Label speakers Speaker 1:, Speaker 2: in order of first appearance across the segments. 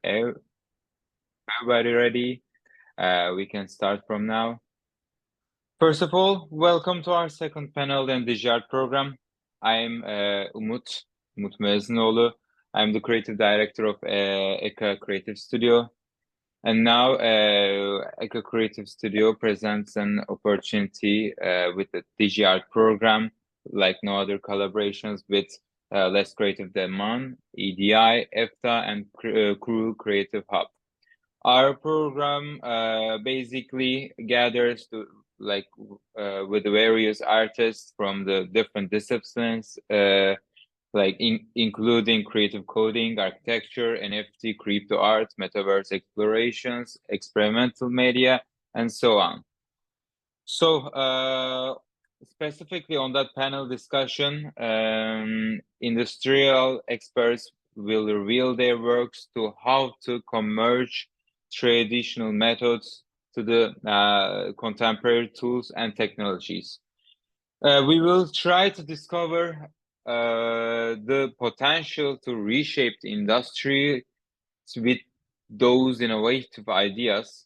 Speaker 1: Everybody ready? We can start from now. First of all, welcome to our second panel in the Digi-Art program. I'm Umut Müezzinoğlu. I'm the creative director of Eka Creative Studio. And now Eka Creative Studio presents an opportunity with the Digi-Art program, like no other collaborations with Less Creative Than Man, EDI, EFTA, and Crew Creative Hub. Our program basically gathers to with various artists from the different disciplines, including creative coding, architecture, NFT, crypto art, metaverse explorations, experimental media, and so on. So specifically on that panel discussion, industrial experts will reveal their works to how to converge traditional methods to the contemporary tools and technologies. We will try to discover the potential to reshape the industry with those innovative ideas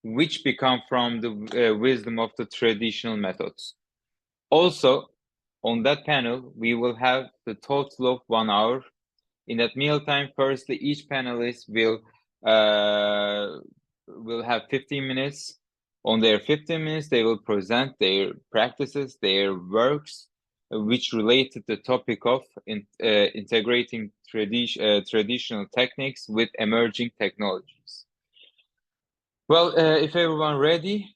Speaker 1: which become from the wisdom of the traditional methods. Also, on that panel, we will have the total of 1 hour. In that mealtime, firstly, each panelist will have 15 minutes. On their 15 minutes, they will present their practices, their works, which relate to the topic of integrating traditional techniques with emerging technologies. Well, if everyone ready,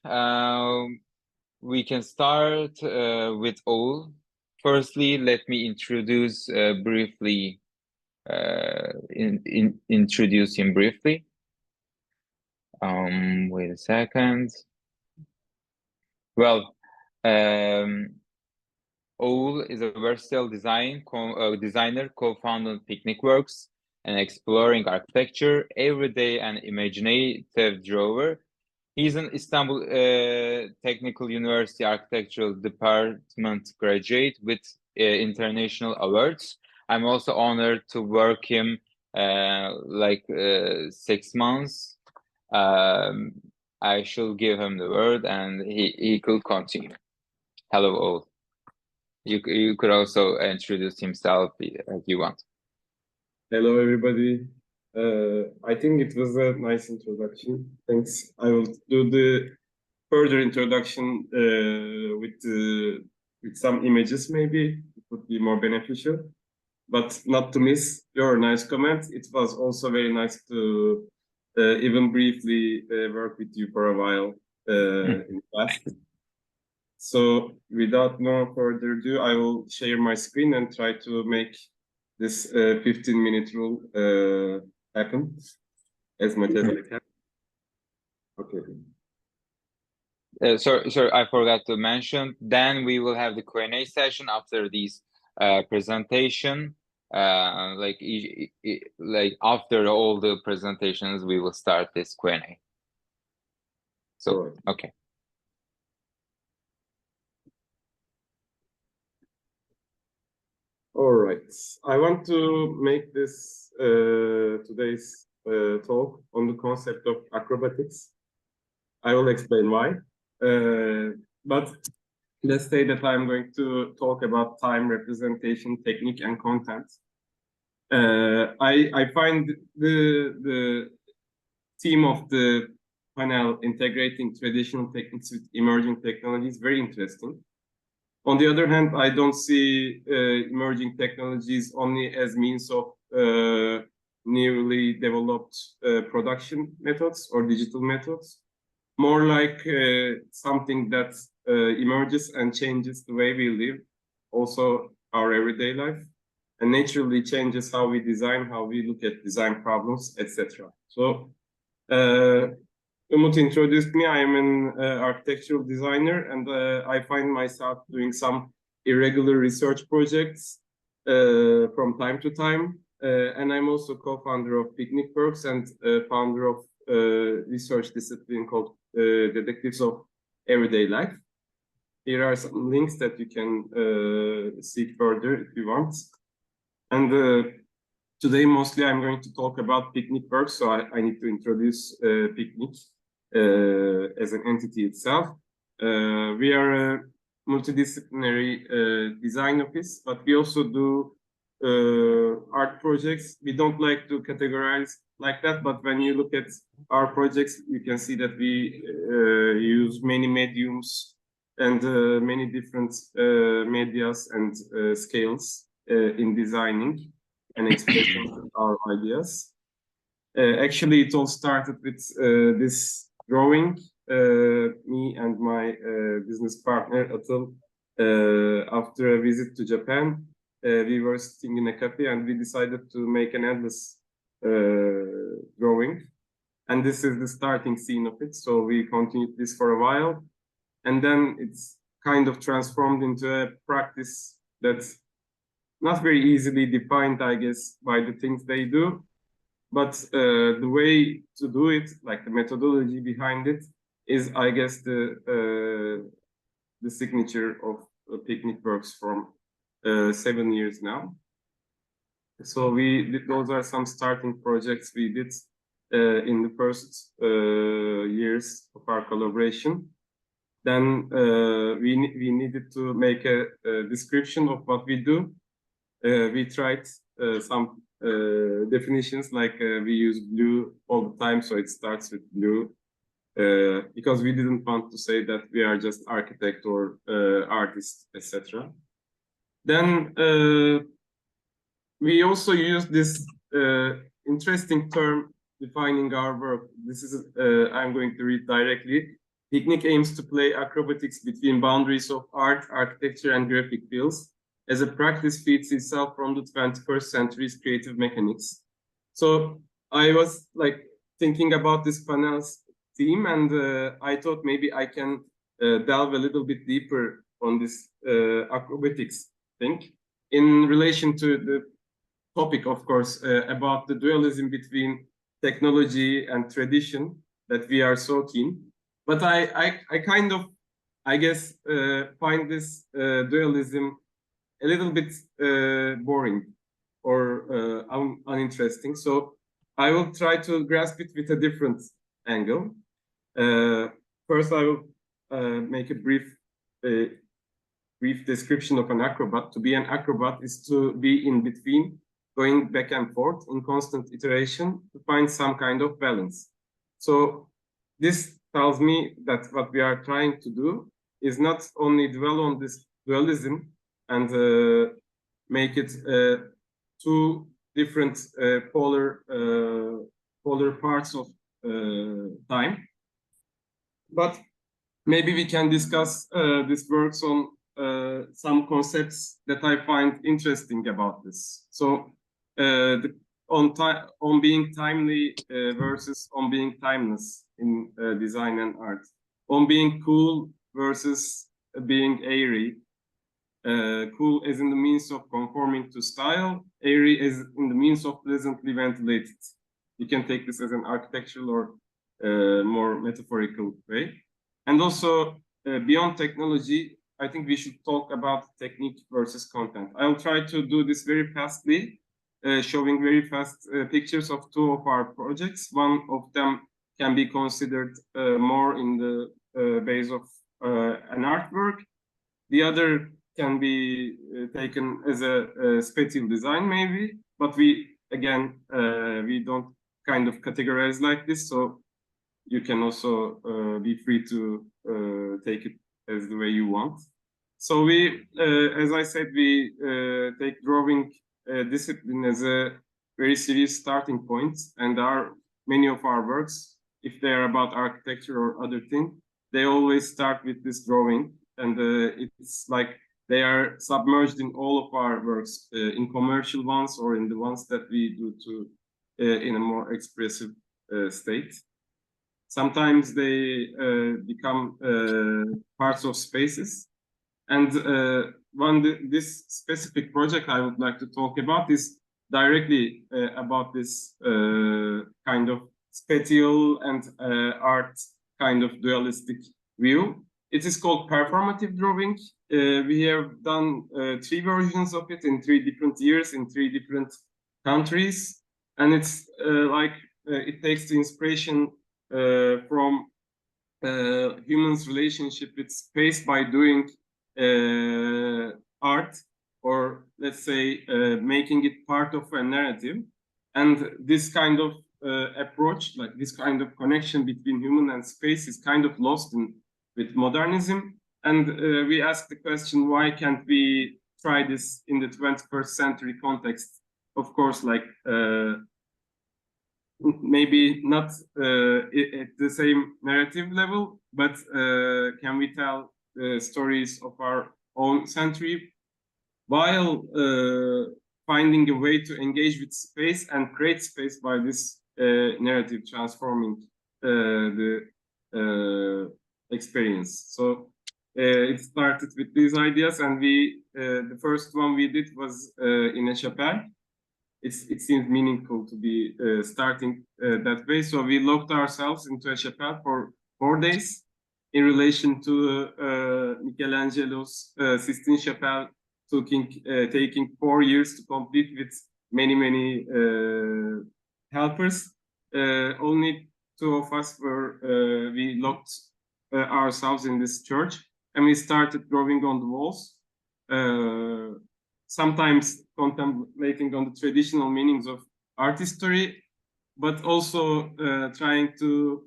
Speaker 1: we can start with Oğul. Firstly, let me introduce briefly. Introduce him briefly. Wait a second. Well, Oğul is a versatile designer, co-founded Picnic Works, and exploring architecture, everyday and imaginative drawer. He's an Istanbul Technical University Architectural Department graduate with international awards. I'm also honored to work him 6 months. I shall give him the word and he could continue. Hello, Oğul. You could also introduce himself if you want.
Speaker 2: Hello, everybody. I think it was a nice introduction. Thanks. I will do the further introduction with some images. Maybe it would be more beneficial, but not to miss your nice comment. It was also very nice to even briefly work with you for a while in the past. So without no further ado, I will share my screen and try to make this 15-minute rule happen as much as I can. Okay.
Speaker 1: Sorry, I forgot to mention. Then we will have the Q&A session after these presentation. After all the presentations, we will start this Q&A. So okay.
Speaker 2: All right. I want to make this today's talk on the concept of acrobatics. I will explain why. But let's say that I'm going to talk about time, representation, technique, and content. I find the theme of the panel, integrating traditional techniques with emerging technologies, very interesting. On the other hand, I don't see emerging technologies only as means of newly developed production methods or digital methods, more like something that emerges and changes the way we live, also our everyday life, and naturally changes how we design, how we look at design problems, etc. So Umut introduced me. I am an architectural designer, and I find myself doing some irregular research projects from time to time. And I'm also co-founder of Picnic Works and founder of research discipline called Detectives of Everyday Life. Here are some links that you can see further if you want. And Today, mostly I'm going to talk about picnic work, so I need to introduce picnic as an entity itself. We are a multidisciplinary design office, but we also do art projects. We don't like to categorize like that, but when you look at our projects, you can see that we use many mediums and many different medias and scales in designing and expressing our ideas. Actually, it all started with this drawing. Me and my business partner, Atul, after a visit to Japan, we were sitting in a cafe and we decided to make an endless drawing. And this is the starting scene of it. So we continued this for a while. And then it's kind of transformed into a practice that's not very easily defined, I guess, by the things they do. But the way to do it, like the methodology behind it, is, I guess, the signature of Picnic Works from 7 years now. So those are some starting projects we did in the first years of our collaboration. Then we needed to make a description of what we do. We tried some definitions, like we use blue all the time, so it starts with blue, because we didn't want to say that we are just architect or artist, etc. Then we also use this interesting term defining our work. This is, I'm going to read directly. Picnic aims to play acrobatics between boundaries of art, architecture, and graphic fields as a practice feeds itself from the 21st century's creative mechanics. So I was like thinking about this panel's theme, and I thought maybe I can delve a little bit deeper on this acrobatics thing in relation to the topic, of course, about the dualism between technology and tradition that we are so keen. But I kind of, I guess, find this dualism a little bit boring or uninteresting. So I will try to grasp it with a different angle. First, I will make a brief description of an acrobat. To be an acrobat is to be in between, going back and forth in constant iteration to find some kind of balance. So this tells me that what we are trying to do is not only dwell on this dualism and make it two different polar parts of time, but maybe we can discuss this works on some concepts that I find interesting about this. So on being timely versus on being timeless in design and art, on being cool versus being airy. Cool as in the means of conforming to style, airy as in the means of pleasantly ventilated. You can take this as an architectural or more metaphorical way. And also, beyond technology, I think we should talk about technique versus content. I'll try to do this very fastly, showing very fast pictures of two of our projects. One of them can be considered more in the base of an artwork. The other can be taken as a spatial design, maybe, but we don't kind of categorize like this, so you can also be free to take it as the way you want. So we, as I said, we take drawing discipline as a very serious starting point, and many of our works, if they're about architecture or other thing, they always start with this drawing, and it's like they are submerged in all of our works, in commercial ones or in the ones that we do in a more expressive state. Sometimes they become parts of spaces. And this specific project I would like to talk about is directly about this kind of spatial and art kind of dualistic view. It is called performative drawing. We have done 3 versions of it in 3 different years, in 3 different countries, and it's like it takes the inspiration from humans' relationship with space by doing art, or let's say making it part of a narrative. And this kind of approach, like this kind of connection between human and space, is kind of lost with modernism. And we ask the question, why can't we try this in the 21st century context? Of course, like maybe not at the same narrative level, but can we tell stories of our own century while finding a way to engage with space and create space by this narrative transforming the experience. So it started with these ideas, and the first one we did was in a chapel. It seems meaningful to be starting that way. So we locked ourselves into a chapel for 4 days in relation to Michelangelo's Sistine Chapel taking 4 years to complete with many helpers. Only 2 of us were, we locked ourselves in this church, and we started drawing on the walls. Sometimes contemplating on the traditional meanings of art history, but also trying to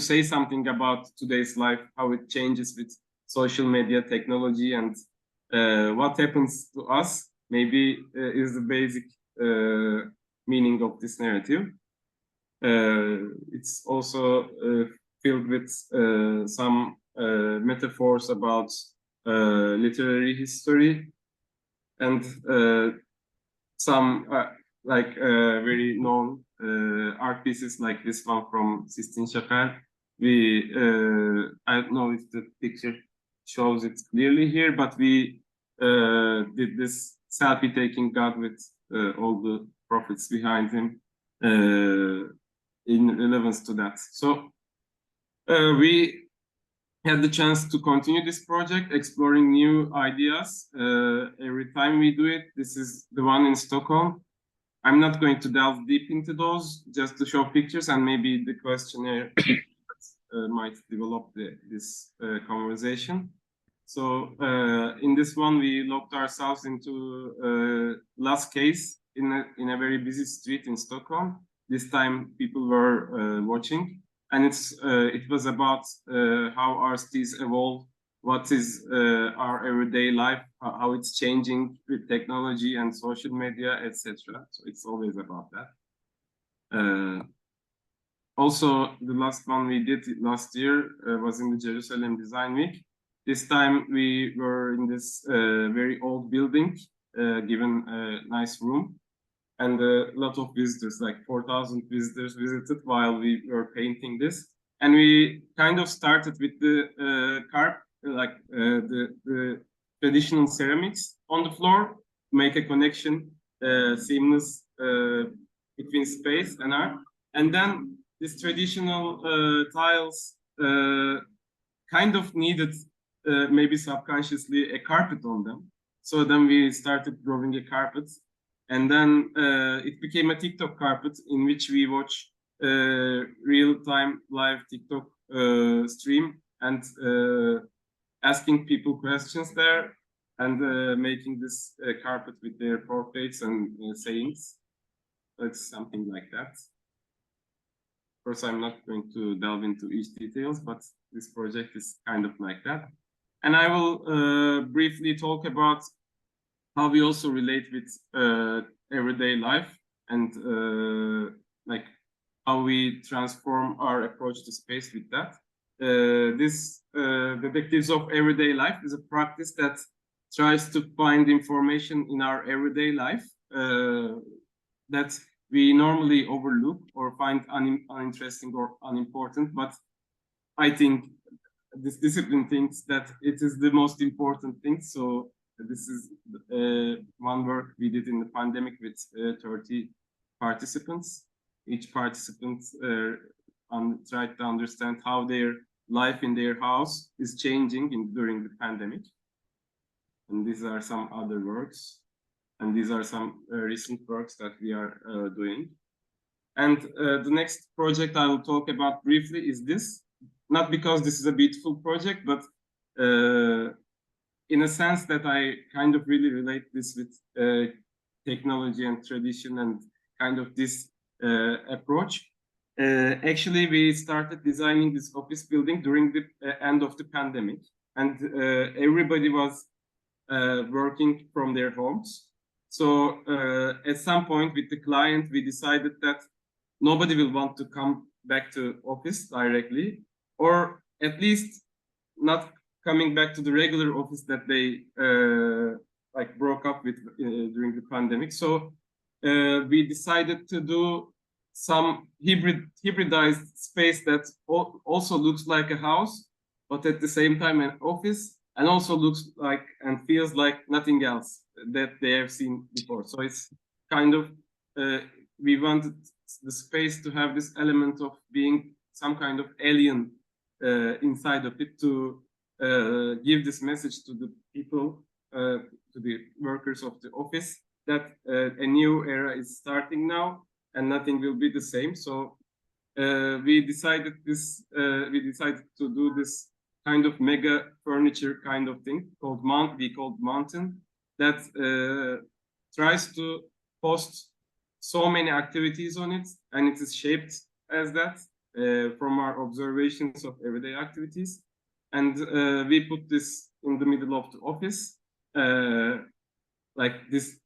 Speaker 2: say something about today's life, how it changes with social media technology, and what happens to us maybe is the basic meaning of this narrative. It's also filled with some metaphors about literary history, and some like very known art pieces like this one from Sistine Chapel. I don't know if the picture shows it clearly here, but we did this selfie-taking God with all the prophets behind him in relevance to that. So we had the chance to continue this project, exploring new ideas every time we do it. This is the one in Stockholm. I'm not going to delve deep into those, just to show pictures, and maybe the questionnaire might develop this conversation. So in this one, we locked ourselves into last case in a very busy street in Stockholm. This time people were watching. And it was about how our cities evolve, what is our everyday life, how it's changing with technology and social media, etc. So it's always about that. Also, the last one we did last year was in the Jerusalem Design Week. This time we were in this very old building, given a nice room. And a lot of visitors, like 4,000 visitors visited while we were painting this. And we kind of started with the carp, like the traditional ceramics on the floor, to make a connection, seamless between space and art. And then these traditional tiles kind of needed, maybe subconsciously, a carpet on them. So then we started drawing a carpet. And then it became a TikTok carpet in which we watch real-time live TikTok stream, and asking people questions there, and making this carpet with their portraits and sayings. It's something like that. Of course, I'm not going to delve into each details, but this project is kind of like that. And I will briefly talk about how we also relate with everyday life, and like how we transform our approach to space with that. This Detectives of Everyday Life is a practice that tries to find information in our everyday life that we normally overlook or find uninteresting or unimportant. But I think this discipline thinks that it is the most important thing. So this is one work we did in the pandemic with 30 participants. Each participant tried to understand how their life in their house is changing during the pandemic. And these are some other works. And these are some recent works that we are doing. And the next project I will talk about briefly is this. Not because this is a beautiful project, but in a sense that I kind of really relate this with technology and tradition and kind of this approach. Actually, we started designing this office building during the end of the pandemic, and everybody was working from their homes. So at some point with the client, we decided that nobody will want to come back to office directly, or at least not coming back to the regular office that they like broke up with during the pandemic. So we decided to do some hybridized space that also looks like a house, but at the same time an office, and also looks like and feels like nothing else that they have seen before. So it's kind of we wanted the space to have this element of being some kind of alien inside of it, to give this message to the people, to the workers of the office, that a new era is starting now and nothing will be the same. So we decided to do this kind of mega furniture kind of thing called Mountain, that tries to host so many activities on it, and it is shaped as that from our observations of everyday activities. And we put this in the middle of the office, like this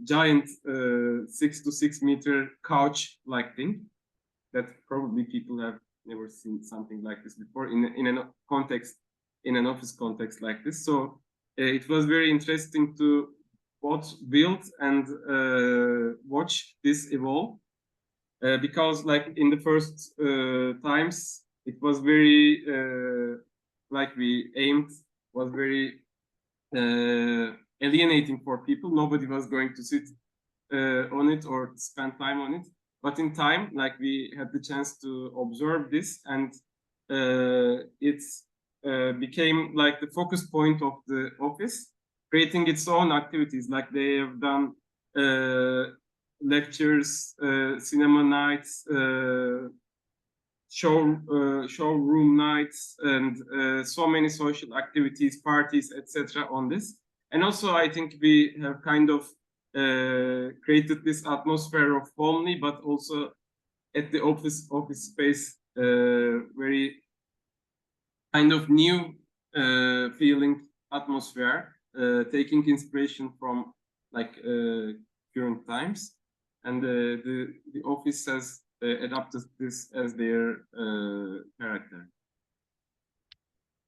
Speaker 2: giant 6 to 6 meter couch like thing that probably people have never seen something like this before in an office context like this. So it was very interesting to both build and watch this evolve, because like in the first times it was very like we aimed was very alienating for people. Nobody was going to sit on it or spend time on it. But in time, like we had the chance to observe this, and it became like the focus point of the office, creating its own activities. Like they have done lectures, cinema nights, showroom nights, and so many social activities, parties, etc. on this. And also, I think we have kind of created this atmosphere of homely, but also at the office space, very kind of new feeling atmosphere, taking inspiration from like current times, and the office has adopted this as their character.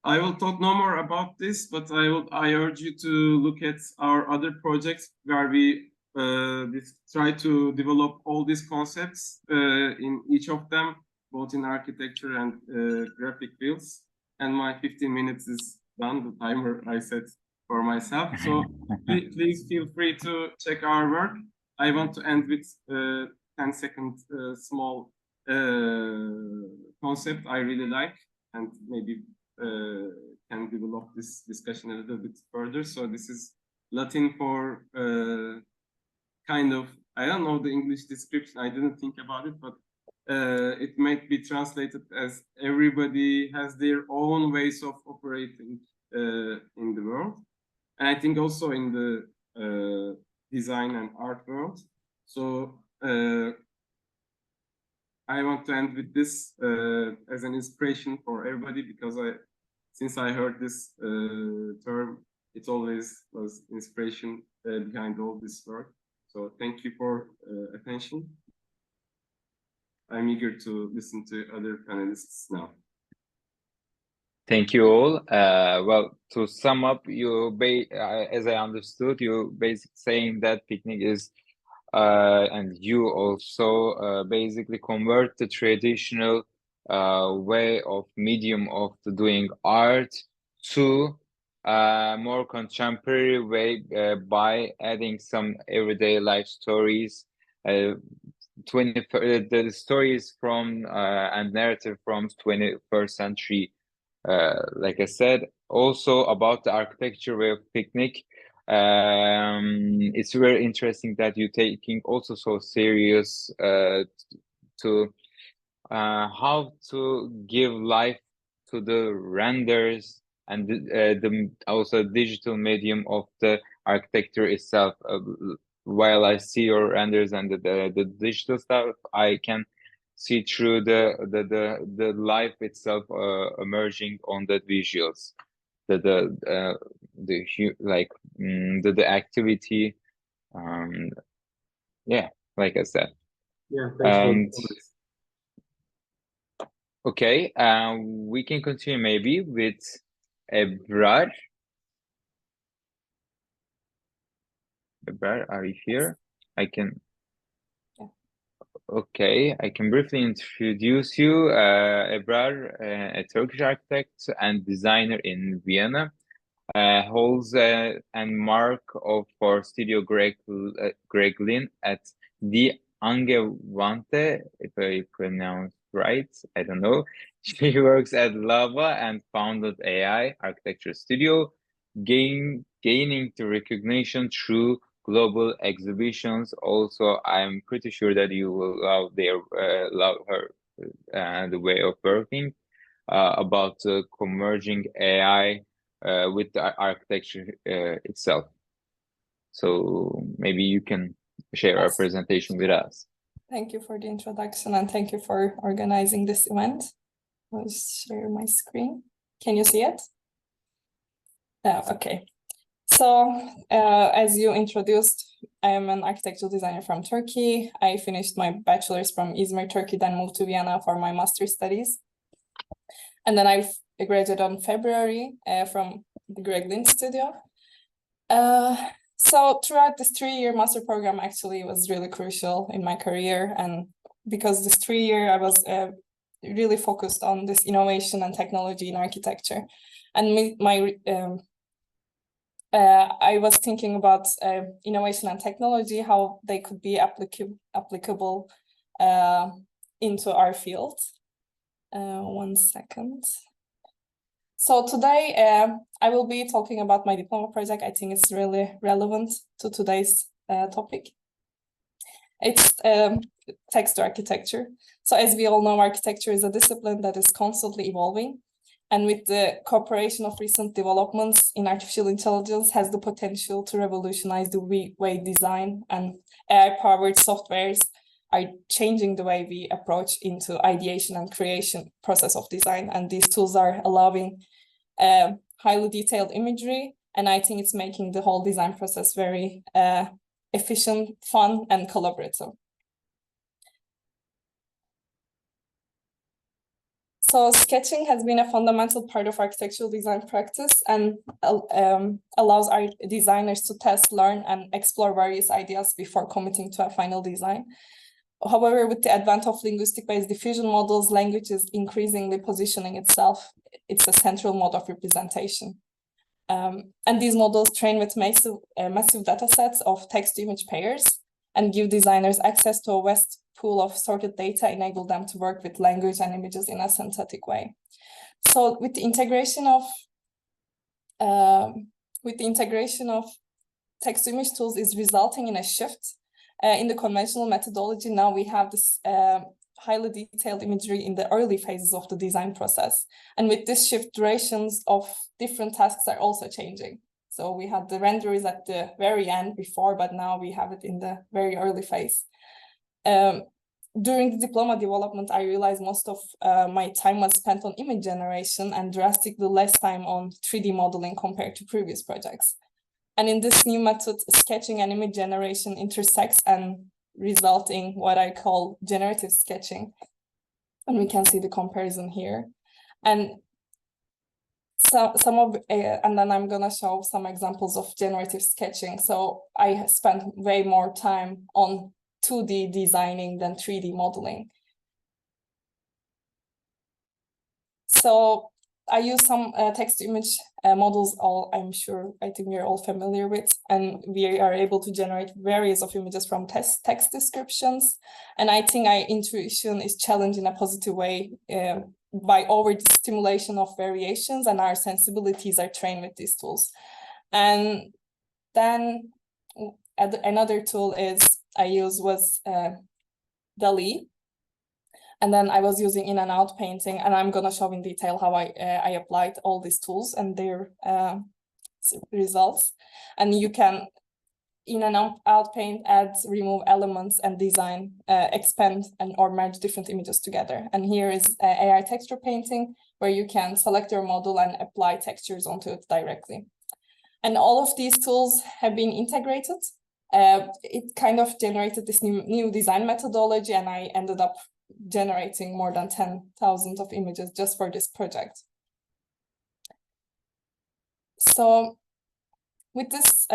Speaker 2: I will talk no more about this, but I urge you to look at our other projects where we try to develop all these concepts in each of them, both in architecture and graphic fields. And my 15 minutes is done, the timer I set for myself. So please feel free to check our work. I want to end with 10-second small concept I really like, and maybe can develop this discussion a little bit further. So this is Latin for kind of, I don't know the English description, I didn't think about it, but it might be translated as everybody has their own ways of operating in the world. And I think also in the design and art world. So I want to end with this as an inspiration for everybody, because since I heard this term, it always was inspiration behind all this work. So thank you for attention. I'm eager to listen to other panelists now.
Speaker 1: Thank you all. Well, to sum up, as I understood, you basically saying that picnic is, and you also basically convert the traditional way of medium of doing art to more contemporary way by adding some everyday life stories, the stories from and narrative from 21st century. Like I said, also about the architecture way of picnic. It's very interesting that you're taking also so serious to how to give life to the renders and the also digital medium of the architecture itself. While I see your renders and the digital stuff, I can see through the life itself emerging on the visuals, like the activity, yeah, like I said.
Speaker 2: Yeah, thanks for the
Speaker 1: And
Speaker 2: comments.
Speaker 1: okay, we can continue maybe with Ebrar. Ebrar, are you here? I can. Okay, I can briefly introduce you. Ebrar, a Turkish architect and designer in Vienna, holds and mark of for Studio Greglin at the Angewandte, if I pronounce right, I don't know. She works at Lava and founded AI architecture studio, gaining the recognition through global exhibitions. Also, I'm pretty sure that you will love her the way of working about converging AI with the architecture itself. So maybe you can share our presentation with us.
Speaker 3: Thank you for the introduction and thank you for organizing this event. I'll just share my screen. Can you see it? Okay. So as you introduced, I am an architectural designer from Turkey. I finished my bachelor's from Izmir, Turkey, then moved to Vienna for my master's studies. And then I graduated on February from the Greglin studio. So throughout this 3-year master program actually was really crucial in my career. And because this 3-year I was really focused on this innovation and technology in architecture. And I was thinking about innovation and technology, how they could be applicable into our field. 1 second. So today I will be talking about my diploma project. I think it's really relevant to today's topic. It's text architecture. So as we all know, architecture is a discipline that is constantly evolving. And with the cooperation of recent developments in artificial intelligence has the potential to revolutionize the way design and AI-powered softwares are changing the way we approach into ideation and creation process of design. And these tools are allowing highly detailed imagery. And I think it's making the whole design process very efficient, fun, and collaborative. So sketching has been a fundamental part of architectural design practice and allows our designers to test, learn, and explore various ideas before committing to a final design. However, with the advent of linguistic-based diffusion models, language is increasingly positioning itself. It's a central mode of representation. And these models train with massive data sets of text-to-image pairs and give designers access to a vast pool of sorted data, enable them to work with language and images in a synthetic way. So with the integration of text-to-image tools is resulting in a shift in the conventional methodology. Now we have this highly detailed imagery in the early phases of the design process. And with this shift, durations of different tasks are also changing. So we had the renderers at the very end before, but now we have it in the very early phase. During the diploma development, I realized most of my time was spent on image generation and drastically less time on 3D modeling compared to previous projects. And in this new method, sketching and image generation intersects and resulting what I call generative sketching. And we can see the comparison here. And and then I'm gonna show some examples of generative sketching. So I spent way more time on 2D designing than 3D modeling. So I use some text-to-image models, I think we're all familiar with, and we are able to generate various of images from text descriptions. And I think our intuition is challenged in a positive way by over-stimulation of variations, and our sensibilities are trained with these tools. And then another tool I use was DALL-E. And then I was using in and out painting, and I'm gonna show in detail how I applied all these tools and their results. And you can in and out paint, add, remove elements, and design, expand or merge different images together. And here is AI texture painting, where you can select your model and apply textures onto it directly. And all of these tools have been integrated. It kind of generated this new design methodology, and I ended up generating more than 10,000 of images just for this project. So with this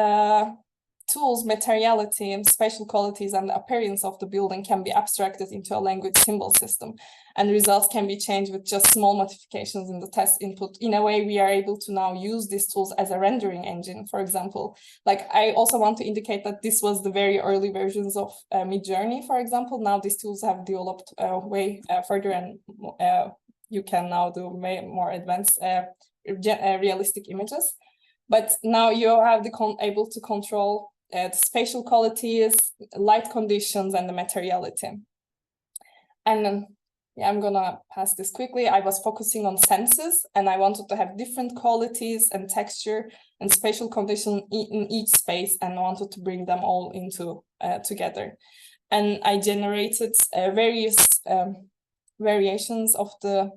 Speaker 3: tools, materiality and spatial qualities and the appearance of the building can be abstracted into a language symbol system, and results can be changed with just small modifications in the test input. In a way, we are able to now use these tools as a rendering engine, for example. Like, I also want to indicate that this was the very early versions of Midjourney, for example. Now these tools have developed way further, and you can now do more advanced realistic images. But now you have able to control the spatial qualities, light conditions, and the materiality. And then, yeah, I'm gonna pass this quickly. I was focusing on senses, and I wanted to have different qualities and texture and spatial condition in each space, and wanted to bring them all into together. And I generated various variations of the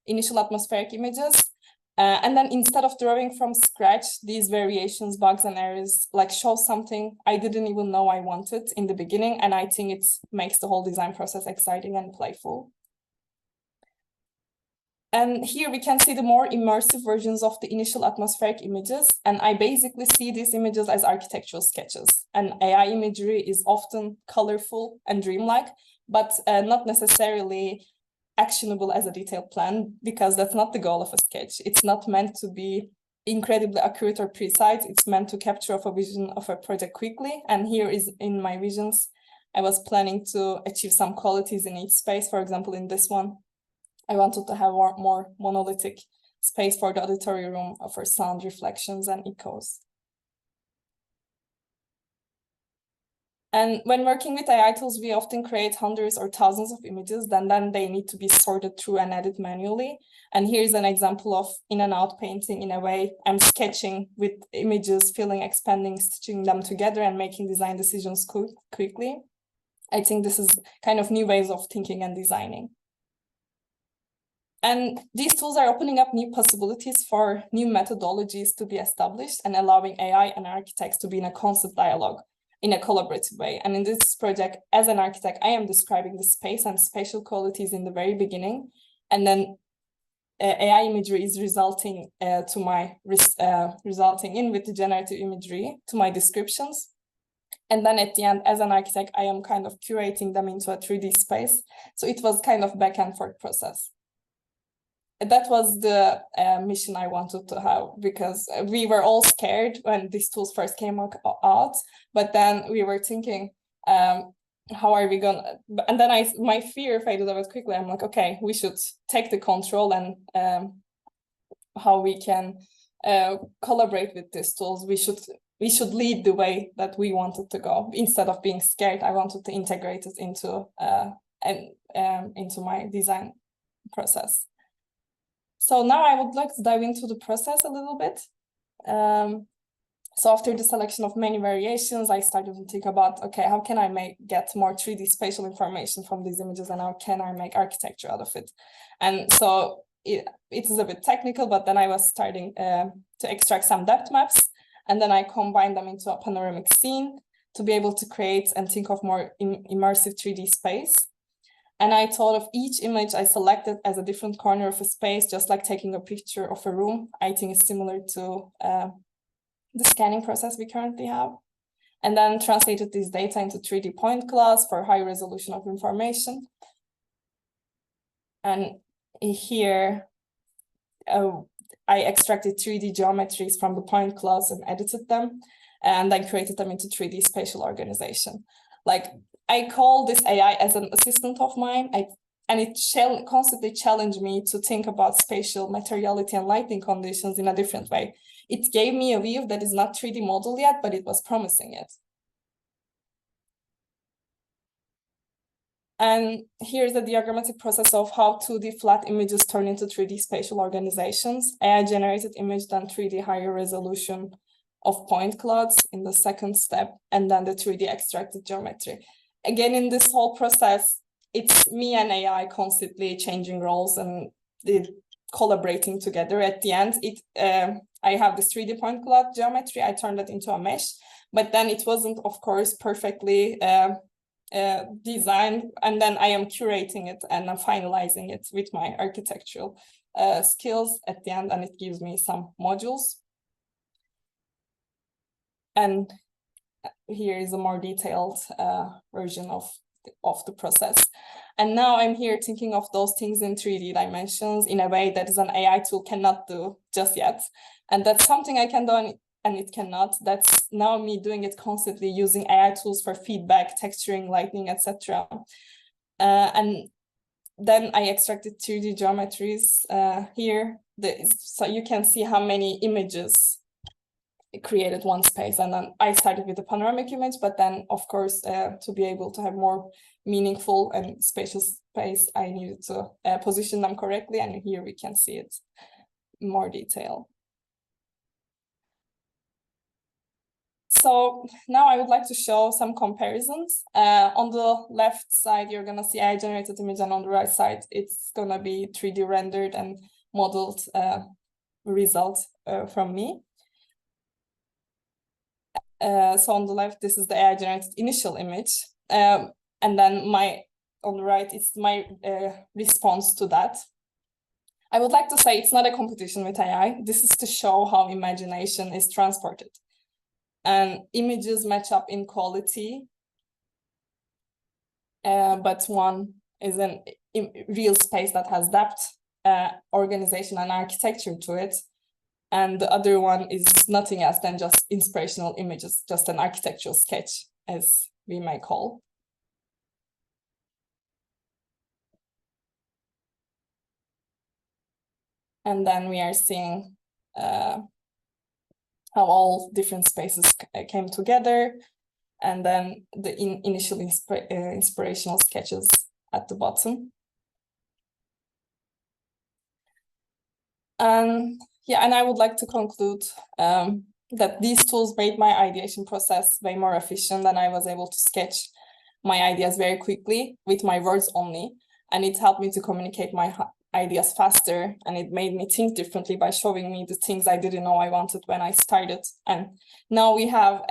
Speaker 3: initial atmospheric images. And then instead of drawing from scratch, these variations, bugs and errors, like, show something I didn't even know I wanted in the beginning. And I think it makes the whole design process exciting and playful. And here we can see the more immersive versions of the initial atmospheric images. And I basically see these images as architectural sketches. And AI imagery is often colorful and dreamlike, but not necessarily actionable as a detailed plan, because that's not the goal of a sketch. It's not meant to be incredibly accurate or precise. It's meant to capture a vision of a project quickly. And here is in my visions, I was planning to achieve some qualities in each space. For example, in this one, I wanted to have more monolithic space for the auditory room for sound reflections and echoes. And when working with AI tools, we often create hundreds or thousands of images, then they need to be sorted through and added manually. And here's an example of in and out painting. In a way, I'm sketching with images, filling, expanding, stitching them together, and making design decisions quickly. I think this is kind of new ways of thinking and designing. And these tools are opening up new possibilities for new methodologies to be established, and allowing AI and architects to be in a constant dialogue in a collaborative way. And in this project, as an architect, I am describing the space and spatial qualities in the very beginning, and then AI imagery is resulting resulting in with the generative imagery to my descriptions. And then at the end, as an architect, I am kind of curating them into a 3D space. So it was kind of back and forth process. That was the mission I wanted to have, because we were all scared when these tools first came out, but then we were thinking, how are we gonna, and then my fear faded away quickly. I'm like, okay, we should take the control, and how we can collaborate with these tools. We should lead the way that we wanted to go. Instead of being scared, I wanted to integrate it into my design process. So now I would like to dive into the process a little bit. So after the selection of many variations, I started to think about, okay, how can I get more 3D spatial information from these images, and how can I make architecture out of it? And so it is a bit technical, but then I was starting to extract some depth maps, and then I combined them into a panoramic scene to be able to create and think of more immersive 3D space. And I thought of each image I selected as a different corner of a space, just like taking a picture of a room. I think it's similar to the scanning process we currently have. And then translated this data into 3D point clouds for high resolution of information. And here, I extracted 3D geometries from the point clouds and edited them, and then created them into 3D spatial organization. Like, I call this AI as an assistant of mine, and it constantly challenged me to think about spatial materiality and lighting conditions in a different way. it gave me a view that is not 3D model yet, but it was promising it. And here's the diagrammatic process of how 2D flat images turn into 3D spatial organizations. AI-generated image, then 3D higher resolution of point clouds in the second step, and then the 3D extracted geometry. Again, in this whole process, it's me and AI constantly changing roles and collaborating together. At the end, I have this 3D point cloud geometry. I turned it into a mesh, but then it wasn't, of course, perfectly designed. And then I am curating it and I'm finalizing it with my architectural skills at the end, and it gives me some modules. And here is a more detailed version of the process. And now I'm here thinking of those things in 3D dimensions in a way that is an AI tool cannot do just yet. And that's something I can do and it cannot. That's now me doing it constantly using AI tools for feedback, texturing, lighting, etc. And then I extracted 3D geometries here. So you can see how many images created one space, and then I started with a panoramic image, but then of course to be able to have more meaningful and spatial space, I needed to position them correctly, and here we can see it in more detail. So now I would like to show some comparisons. On the left side, you're gonna see AI-generated image, and on the right side, it's gonna be 3D rendered and modeled result from me. So on the left, this is the AI-generated initial image. And then on the right, it's my response to that. I would like to say it's not a competition with AI. This is to show how imagination is transported. And images match up in quality, but one is a real space that has depth, organization, and architecture to it. And the other one is nothing else than just inspirational images, just an architectural sketch, as we may call. And then we are seeing how all different spaces came together, and then the initial inspirational sketches at the bottom. Yeah, and I would like to conclude that these tools made my ideation process way more efficient, and I was able to sketch my ideas very quickly with my words only, and it helped me to communicate my ideas faster, and it made me think differently by showing me the things I didn't know I wanted when I started. And now we have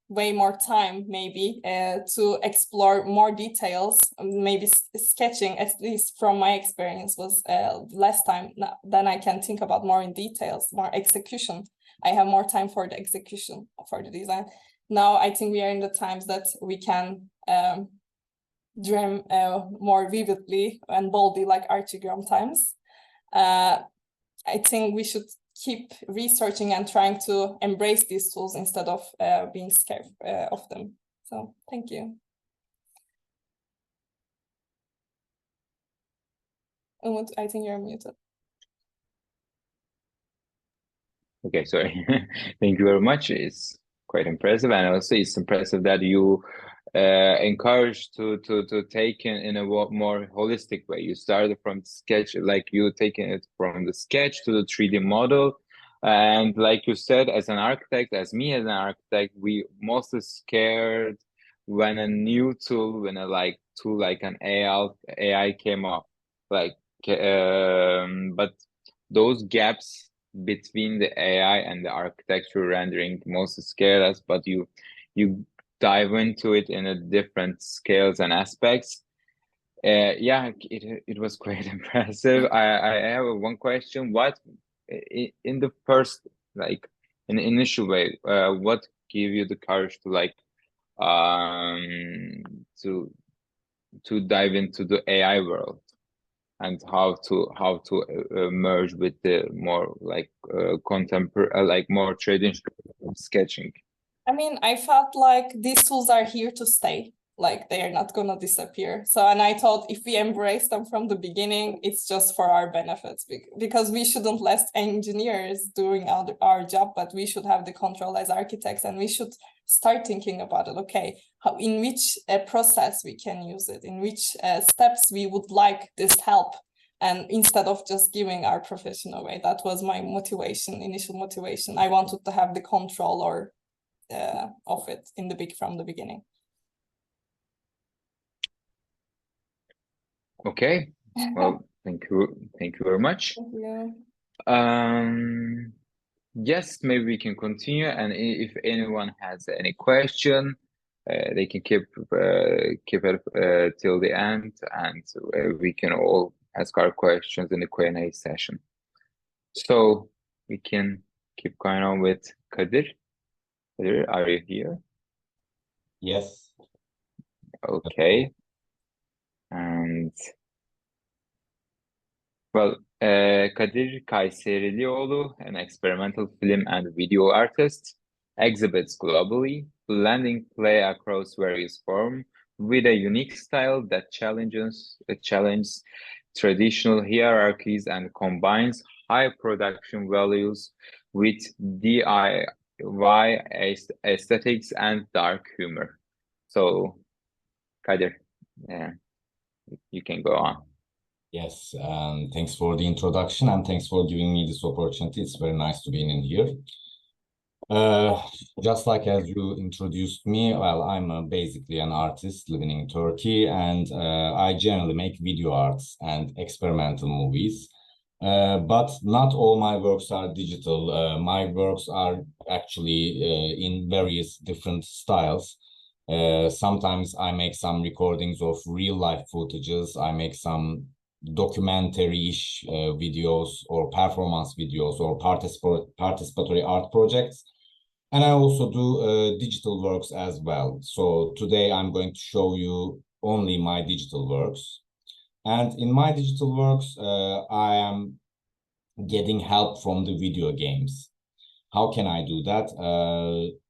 Speaker 3: way more time maybe to explore more details. Maybe sketching, at least from my experience, was less time. Then I can think about more in details, more execution. I have more time for the execution, for the design. Now I think we are in the times that we can dream more vividly and boldly, like Archigram times. I think we should keep researching and trying to embrace these tools instead of being scared of them. So thank you. Umut, I think you're muted.
Speaker 1: Okay, sorry. Thank you very much. It's quite impressive, and also it's impressive that you encouraged to take in a more holistic way. You started from sketch, like you taking it from the sketch to the 3D model, and like you said, as an architect, as me as an architect, we mostly scared when a new tool, when a tool like an AI came up, but those gaps between the AI and the architecture rendering mostly scared us, but you dive into it in a different scales and aspects. Yeah, it was quite impressive. I have one question. What in the first, like in the initial way, what gave you the courage to to dive into the AI world, and how to merge with the more contemporary, more traditional sketching?
Speaker 3: I mean, I felt like these tools are here to stay. like they are not going to disappear. So, and I thought if we embrace them from the beginning, it's just for our benefits, because we shouldn't let engineers doing our job, but we should have the control as architects, and we should start thinking about it. Okay, how, in which process we can use it, in which steps we would like this help, and instead of just giving our profession away. That was my motivation, initial motivation. I wanted to have the control of it from the beginning.
Speaker 1: Okay, well, thank you very much.
Speaker 3: Thank you.
Speaker 1: Yes, maybe we can continue, and if anyone has any question, they can keep it till the end, and we can all ask our questions in the Q&A session. So we can keep going on with Kadir. Kadir, are you here?
Speaker 4: Yes.
Speaker 1: Okay. And well, Kadir Kayserilioğlu, an experimental film and video artist, exhibits globally, blending play across various forms with a unique style that challenges traditional hierarchies and combines high production values with DIY aesthetics and dark humor. So, Kadir, you can go on.
Speaker 4: Yes, thanks for the introduction, and thanks for giving me this opportunity. It's very nice to be in here. Just like as you introduced me, well, I'm basically an artist living in Turkey, and I generally make video arts and experimental movies. But not all my works are digital. My works are actually in various different styles. Sometimes I make some recordings of real-life footages. I make some documentary-ish videos or performance videos or participatory art projects. And I also do digital works as well. So today I'm going to show you only my digital works. And in my digital works, I am getting help from the video games. How can I do that?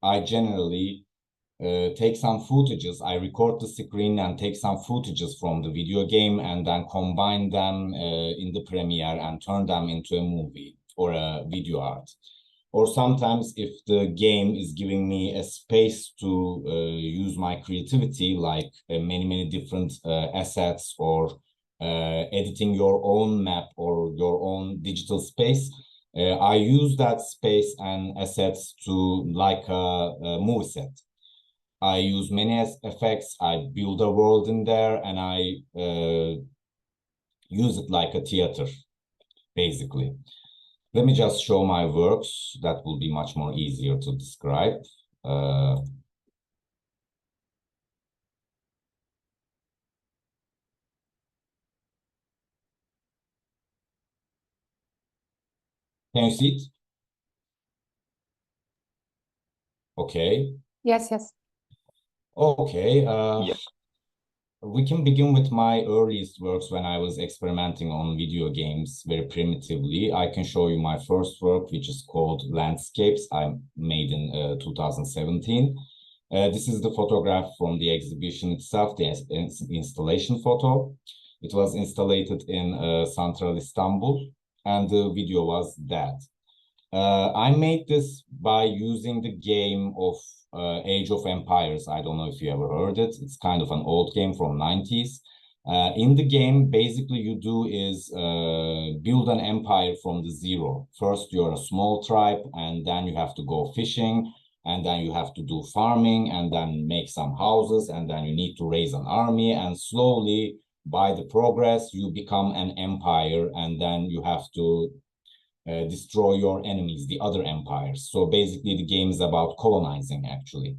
Speaker 4: I generally take some footages. I record the screen and take some footages from the video game and then combine them in the Premiere and turn them into a movie or a video art. Or sometimes if the game is giving me a space to use my creativity, like many different assets or editing your own map or your own digital space, I use that space and assets to like a movie set. I use many effects, I build a world in there, and I use it like a theater, basically. Let me just show my works. That will be much more easier to describe. Can you see it? Okay.
Speaker 5: Yes.
Speaker 4: Okay.
Speaker 1: Yeah.
Speaker 4: We can begin with my earliest works when I was experimenting on video games very primitively. I can show you my first work, which is called Landscapes. I made in 2017. This is the photograph from the exhibition itself, the installation photo. It was installed in Central Istanbul, and the video was that. I made this by using the game of Age of Empires. I don't know if you ever heard it. It's kind of an old game from 90s. In the game, basically you do is build an empire from the zero. First, you're a small tribe, and then you have to go fishing, and then you have to do farming, and then make some houses, and then you need to raise an army, and slowly, by the progress, you become an empire, and then you have to destroy your enemies, the other empires. So basically the game is about colonizing, actually.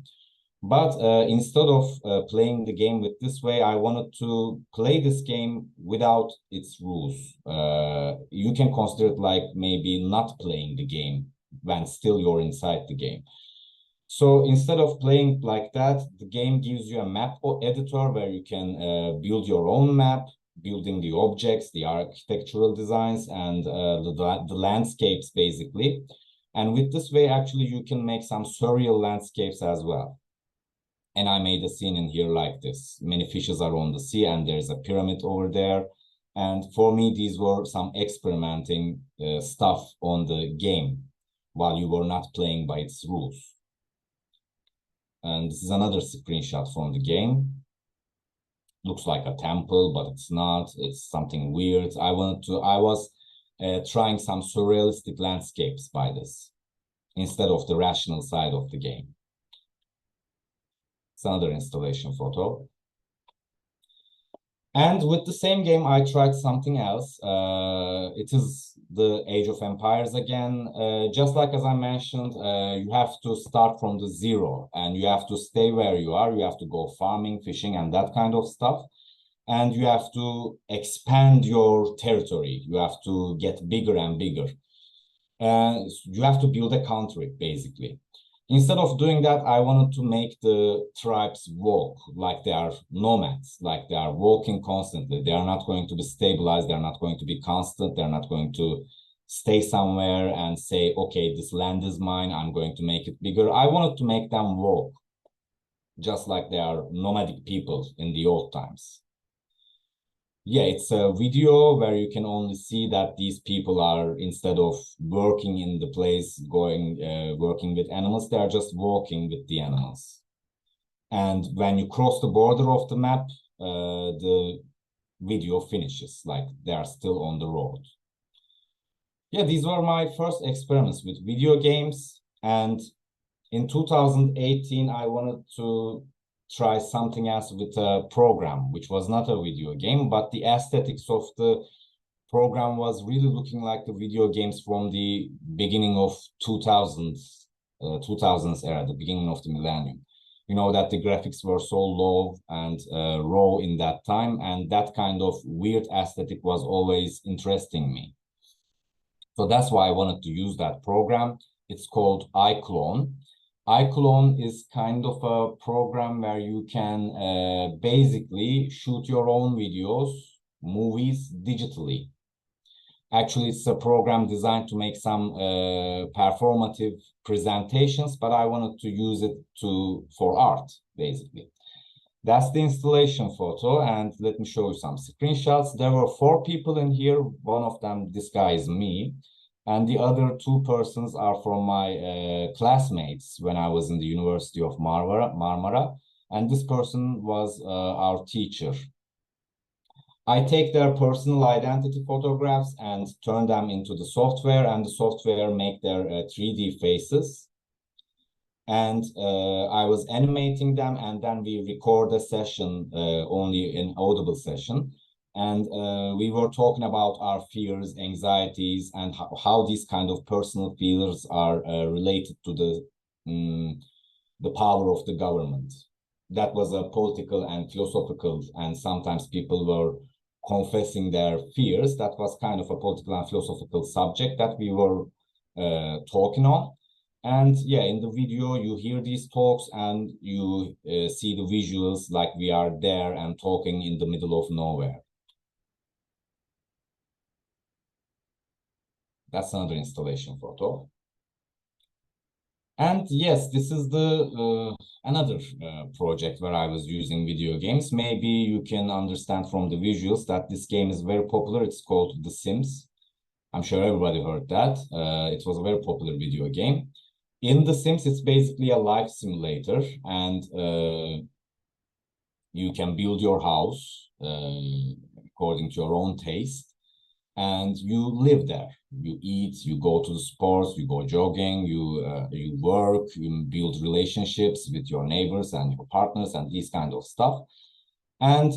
Speaker 4: But instead of playing the game with this way, I wanted to play this game without its rules. You can consider it like maybe not playing the game when still you're inside the game. So instead of playing like that, the game gives you a map or editor where you can build your own map, building the objects, the architectural designs, and the landscapes, basically. And with this way, actually, you can make some surreal landscapes as well. And I made a scene in here like this. Many fishes are on the sea and there's a pyramid over there. And for me, these were some experimenting stuff on the game while you were not playing by its rules. And this is another screenshot from the game. Looks like a temple, but it's not. It's something weird. I was trying some surrealistic landscapes by this instead of the rational side of the game. It's another installation photo. And with the same game, I tried something else. It is the Age of Empires again. Just like as I mentioned, you have to start from the zero and you have to stay where you are. You have to go farming, fishing, and that kind of stuff. And you have to expand your territory. You have to get bigger and bigger. You have to build a country, basically. Instead of doing that, I wanted to make the tribes walk like they are nomads, like they are walking constantly. They are not going to be stabilized. They're not going to be constant. They're not going to stay somewhere and say, okay, this land is mine. I'm going to make it bigger. I wanted to make them walk just like they are nomadic people in the old times. Yeah, it's a video where you can only see that these people are, instead of working in the place, working with animals, they are just walking with the animals. And when you cross the border of the map, the video finishes, like they are still on the road. Yeah, these were my first experiments with video games. And in 2018, I wanted to try something else with a program, which was not a video game, but the aesthetics of the program was really looking like the video games from the beginning of 2000s era, the beginning of the millennium. You know, that the graphics were so low and raw in that time, and that kind of weird aesthetic was always interesting me. So that's why I wanted to use that program. It's called iClone. iClone is kind of a program where you can basically shoot your own videos, movies digitally. Actually, it's a program designed to make some performative presentations, but I wanted to use it for art, basically. That's the installation photo, and let me show you some screenshots. There were 4 people in here. One of them, this guy, is me. And the other 2 persons are from my classmates when I was in the University of Marmara. And this person was our teacher. I take their personal identity photographs and turn them into the software, and the software make their 3D faces. And I was animating them, and then we record a session, only an audible session. And we were talking about our fears, anxieties, and how these kind of personal fears are related to the power of the government. That was a political and philosophical, and sometimes people were confessing their fears. That was kind of a political and philosophical subject that we were talking on. And yeah, in the video, you hear these talks and you see the visuals like we are there and talking in the middle of nowhere. That's another installation photo. And yes, this is the another project where I was using video games. Maybe you can understand from the visuals that this game is very popular. It's called The Sims. I'm sure everybody heard that. It was a very popular video game. In The Sims, it's basically a life simulator, and you can build your house according to your own taste, and you live there. You eat, you go to the sports, you go jogging, you work, you build relationships with your neighbors and your partners and these kind of stuff. And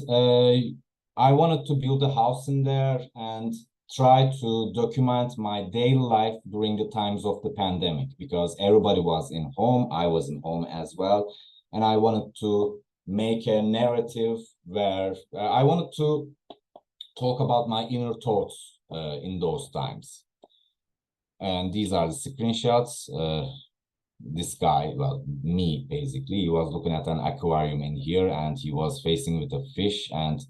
Speaker 4: I wanted to build a house in there and try to document my daily life during the times of the pandemic, because everybody was in home. I was in home as well. And I wanted to make a narrative where I wanted to talk about my inner thoughts in those times. And these are the screenshots. This guy, well, me basically, he was looking at an aquarium in here and he was facing with a fish and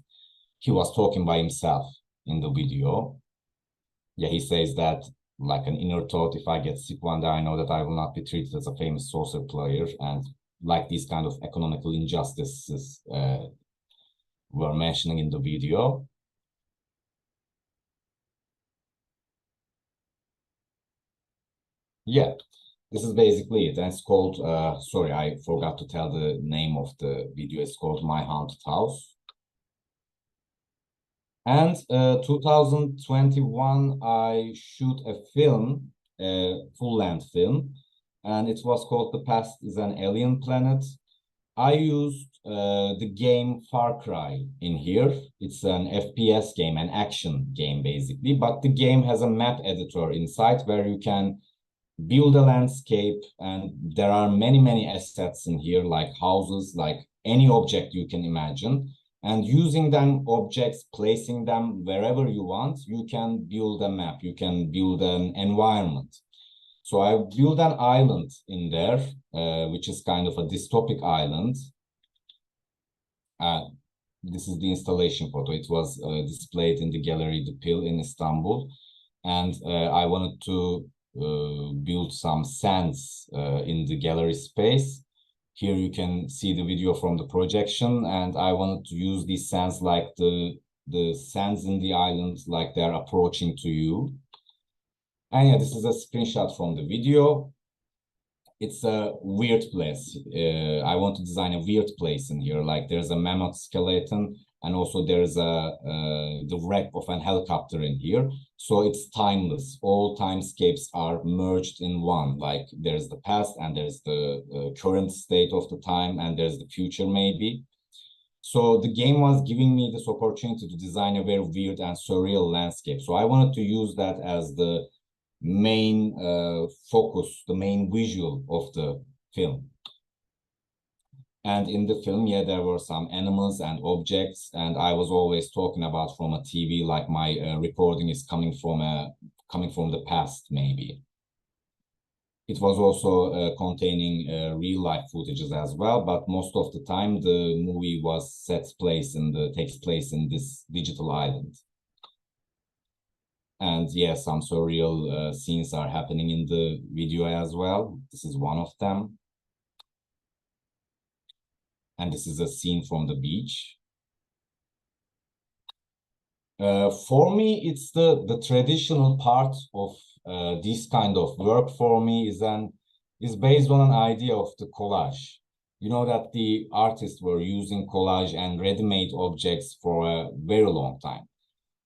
Speaker 4: he was talking by himself in the video. Yeah, he says that like an inner thought, if I get sick one day, I know that I will not be treated as a famous saucer player. And like these kind of economical injustices were mentioning in the video. Yeah, this is basically it. And it's called, sorry, I forgot to tell the name of the video. It's called My Haunted House. And 2021, I shoot a film, a full-length film, and it was called The Past is an Alien Planet. I used the game Far Cry in here. It's an FPS game, an action game, basically. But the game has a map editor inside where you can build a landscape, and there are many assets in here, like houses, like any object you can imagine. And using them objects, placing them wherever you want, you can build a map, you can build an environment. So I built an island in there, which is kind of a dystopic island. This is the installation photo. It was displayed in the gallery The Pill in Istanbul. And I wanted to build some sands in the gallery space. Here you can see the video from the projection, and I wanted to use these sands like the sands in the island, like they're approaching to you. And yeah, this is a screenshot from the video. It's a weird place. I want to design a weird place in here. Like there's a mammoth skeleton, and also there's the wreck of an helicopter in here. So it's timeless. All timescapes are merged in one. Like there's the past, and there's the current state of the time, and there's the future maybe. So the game was giving me this opportunity to design a very weird and surreal landscape. So I wanted to use that as the main focus, the main visual of the film. And in the film, yeah, there were some animals and objects, and I was always talking about from a TV, like my recording is coming from the past, maybe. It was also containing real life footages as well, but most of the time the movie takes place in this digital island. And yeah, some surreal scenes are happening in the video as well. This is one of them. And this is a scene from the beach. For me, it's the traditional part of this kind of work for me is based on an idea of the collage. You know that the artists were using collage and ready-made objects for a very long time.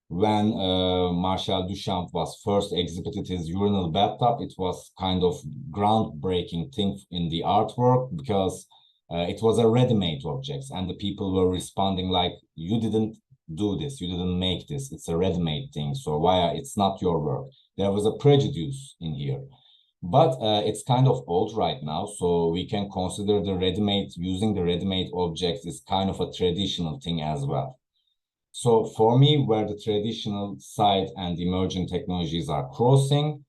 Speaker 4: When Marcel Duchamp was first exhibited his urinal bathtub, it was kind of groundbreaking thing in the artwork, because it was a ready-made object, and the people were responding like, you didn't do this, you didn't make this, it's a ready-made thing, so it's not your work. There was a prejudice in here. But it's kind of old right now, so we can consider using the ready-made objects is kind of a traditional thing as well. So for me, where the traditional side and emerging technologies are crossing,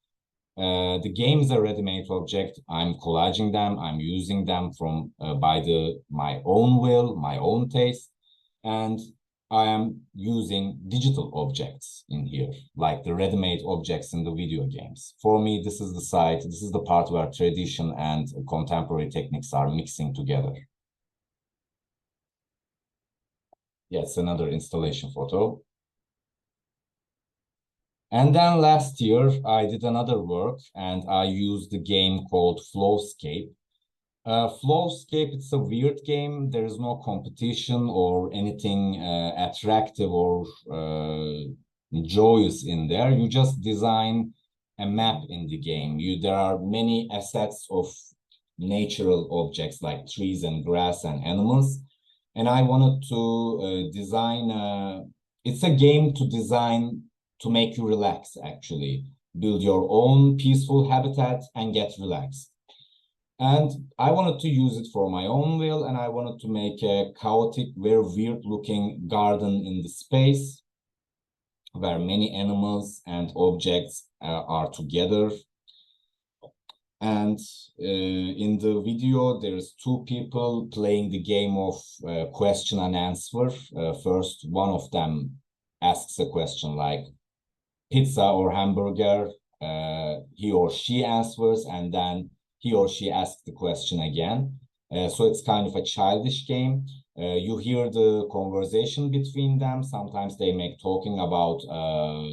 Speaker 4: the game is a ready-made object. I'm collaging them. I'm using them from my own will, my own taste, and I am using digital objects in here, like the ready-made objects in the video games. For me, this is the part where tradition and contemporary techniques are mixing together. Yes, another installation photo. And then last year, I did another work, and I used the game called Flowscape. Flowscape, it's a weird game. There is no competition or anything attractive or joyous in there. You just design a map in the game. There are many assets of natural objects like trees and grass and animals. And I wanted to design, it's a game to design to make you relax, actually. Build your own peaceful habitat and get relaxed. And I wanted to use it for my own will, and I wanted to make a chaotic, very weird-looking garden in the space where many animals and objects are together. And in the video, there's two people playing the game of question and answer. First, one of them asks a question like pizza or hamburger. He or she answers, and then he or she asks the question again. So it's kind of a childish game. You hear the conversation between them. Sometimes they make talking about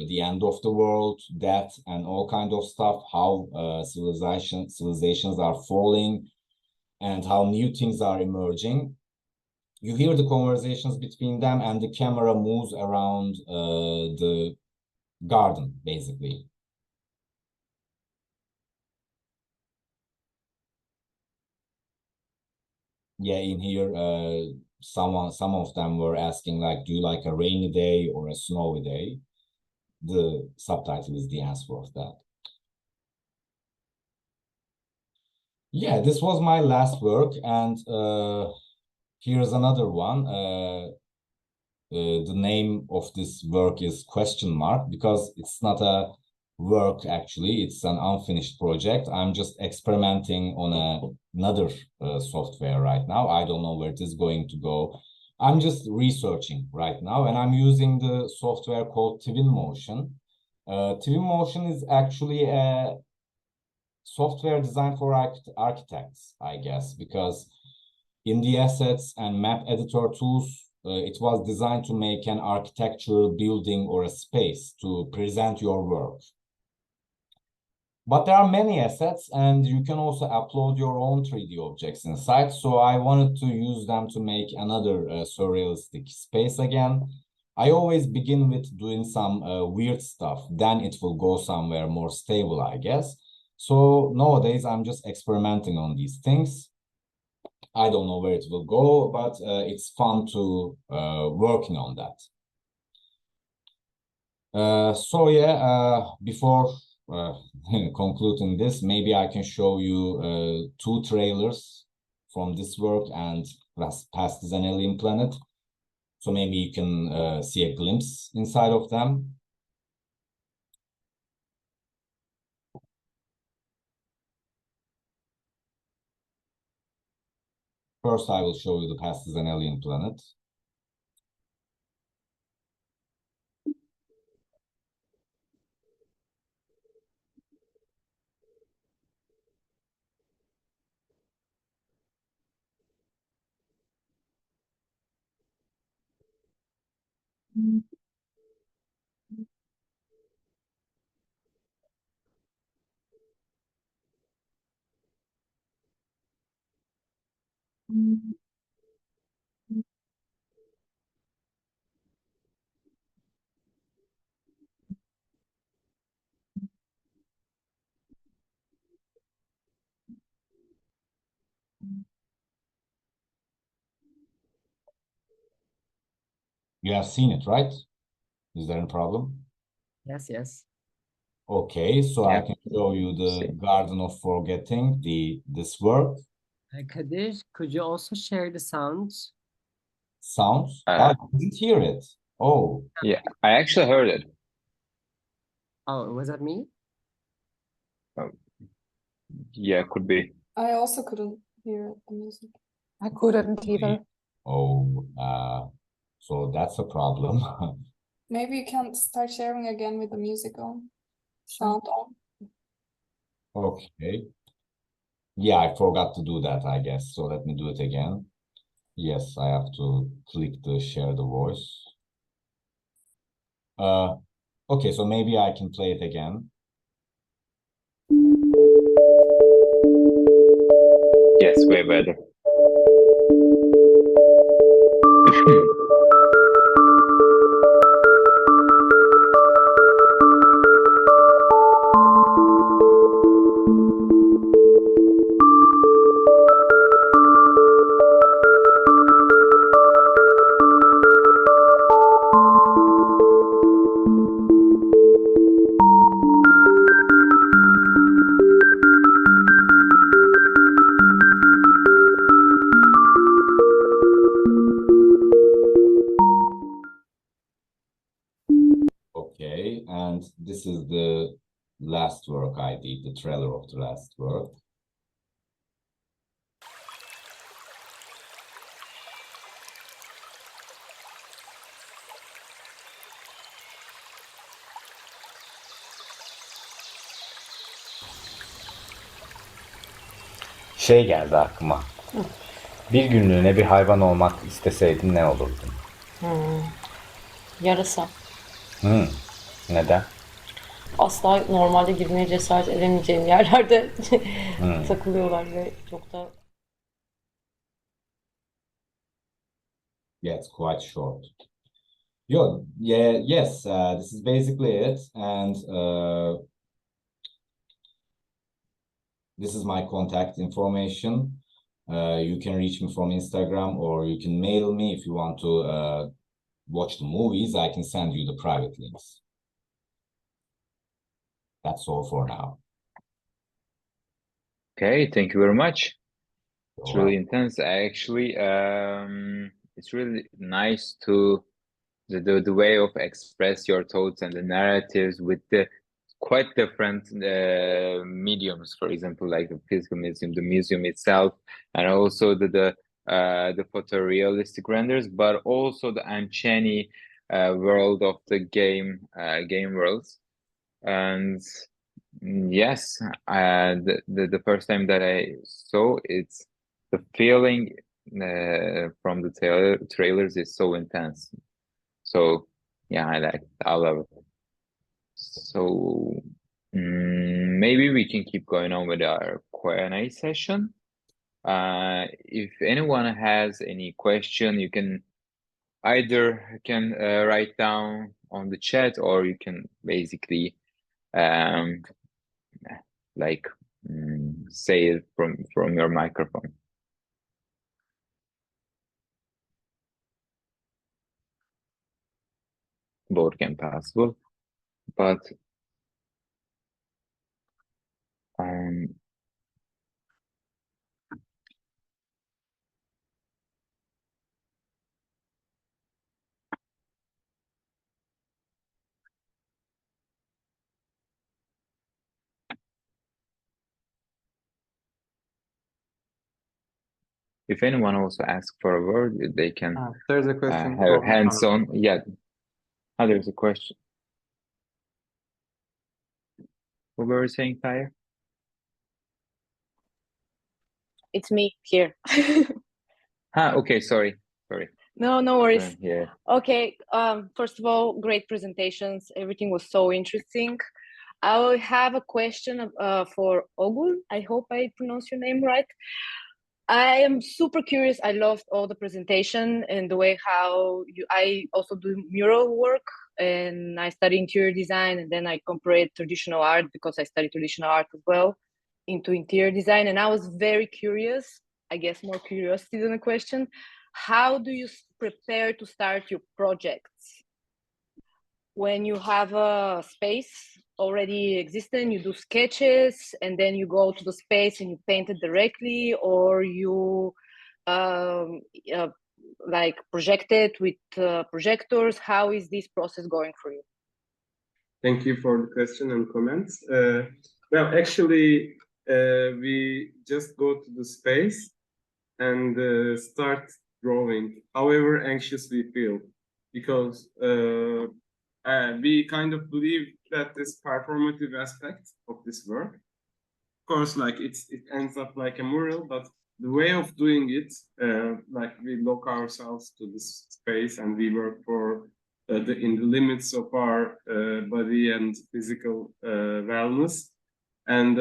Speaker 4: the end of the world, death, and all kind of stuff, how civilizations are falling and how new things are emerging. You hear the conversations between them, and the camera moves around the garden, basically. Yeah, in here, some of them were asking, like, do you like a rainy day or a snowy day? The subtitle is the answer of that. Yeah, this was my last work, and here's another one. The name of this work is question mark, because it's not a work, actually. It's an unfinished project. I'm just experimenting on another software right now. I don't know where it is going to go. I'm just researching right now, and I'm using the software called Twinmotion. Twinmotion is actually a software designed for architects, I guess, because in the assets and map editor tools, it was designed to make an architectural building or a space to present your work. But there are many assets, and you can also upload your own 3D objects inside. So I wanted to use them to make another surrealistic space again. I always begin with doing some weird stuff. Then it will go somewhere more stable, I guess. So nowadays, I'm just experimenting on these things. I don't know where it will go, but it's fun to working on that. So yeah, before concluding this, maybe I can show you 2 trailers from this work and Past is an Alien Planet. So maybe you can see a glimpse inside of them. First, I will show you the Past is an Alien Planet. You have seen it, right? Is there a problem?
Speaker 5: Yes, yes.
Speaker 4: Okay, so I
Speaker 1: Yeah.
Speaker 4: can show you the
Speaker 1: See.
Speaker 4: Garden of Forgetting, this work.
Speaker 5: Kadir, could you also share the sounds?
Speaker 4: Sounds? I didn't hear it. Oh,
Speaker 1: Yeah, I actually heard it.
Speaker 5: Oh, was that me?
Speaker 1: Yeah, could be.
Speaker 3: I also couldn't hear the music.
Speaker 6: I couldn't either.
Speaker 4: oh, so that's a problem.
Speaker 3: Maybe you can start sharing again with the music on, sound on.
Speaker 4: Okay. Yeah, I forgot to do that, I guess. So let me do it again. Yes, I have to click the share the voice. Okay, so maybe I can play it again.
Speaker 1: Yes, way better.
Speaker 4: Okay, and this is the last work I did, the trailer of the last work. Şey geldi aklıma. Bir günlüğüne bir hayvan olmak isteseydin ne olurdun?
Speaker 7: Yarasa.
Speaker 4: Neden?
Speaker 7: Asla normalde girmeye cesaret edemeyeceğim yerlerde takılıyorlar ve çok da...
Speaker 4: Yeah, it's quite short. Yes, this is basically it. And this is my contact information. You can reach me from Instagram or you can mail me if you want to watch the movies. I can send you the private links. That's all for now.
Speaker 1: Okay, thank you very much. It's
Speaker 4: You're
Speaker 1: really
Speaker 4: welcome.
Speaker 1: intense. Actually, it's really nice to the way of express your thoughts and the narratives with the quite different mediums. For example, like the physical museum, the museum itself, and also the photorealistic renders, but also the uncanny world of the game worlds. And yes, the first time that I saw it's the feeling from the trailers is so intense. So yeah, I love it. So maybe we can keep going on with our Q&A session. If anyone has any question, you can either write down on the chat, or you can basically like say it from your microphone. Both can possible, but if anyone also asks for a word, they can
Speaker 2: There's a question.
Speaker 1: have hands on. Yeah. There's a question. What were you saying, Kaya?
Speaker 7: It's me here.
Speaker 1: Okay, sorry.
Speaker 7: No worries.
Speaker 1: Yeah.
Speaker 7: Okay, first of all, great presentations. Everything was so interesting. I have a question for Oğul. I hope I pronounce your name right. I am super curious. I loved all the presentation and the way I also do mural work, and I study interior design, and then I compared traditional art because I study traditional art as well into interior design. And I was very curious, I guess more curiosity than a question. How do you prepare to start your projects? When you have a space already existing, you do sketches and then you go to the space and you paint it directly, or you like project it with projectors? How is this process going for you?
Speaker 2: Thank you for the question and comments. Well, actually, we just go to the space and start drawing, however anxious we feel, because we kind of believe that this performative aspect of this work, of course, like it ends up like a mural, but the way of doing it, like we lock ourselves to this space and we work for in the limits of our body and physical wellness, and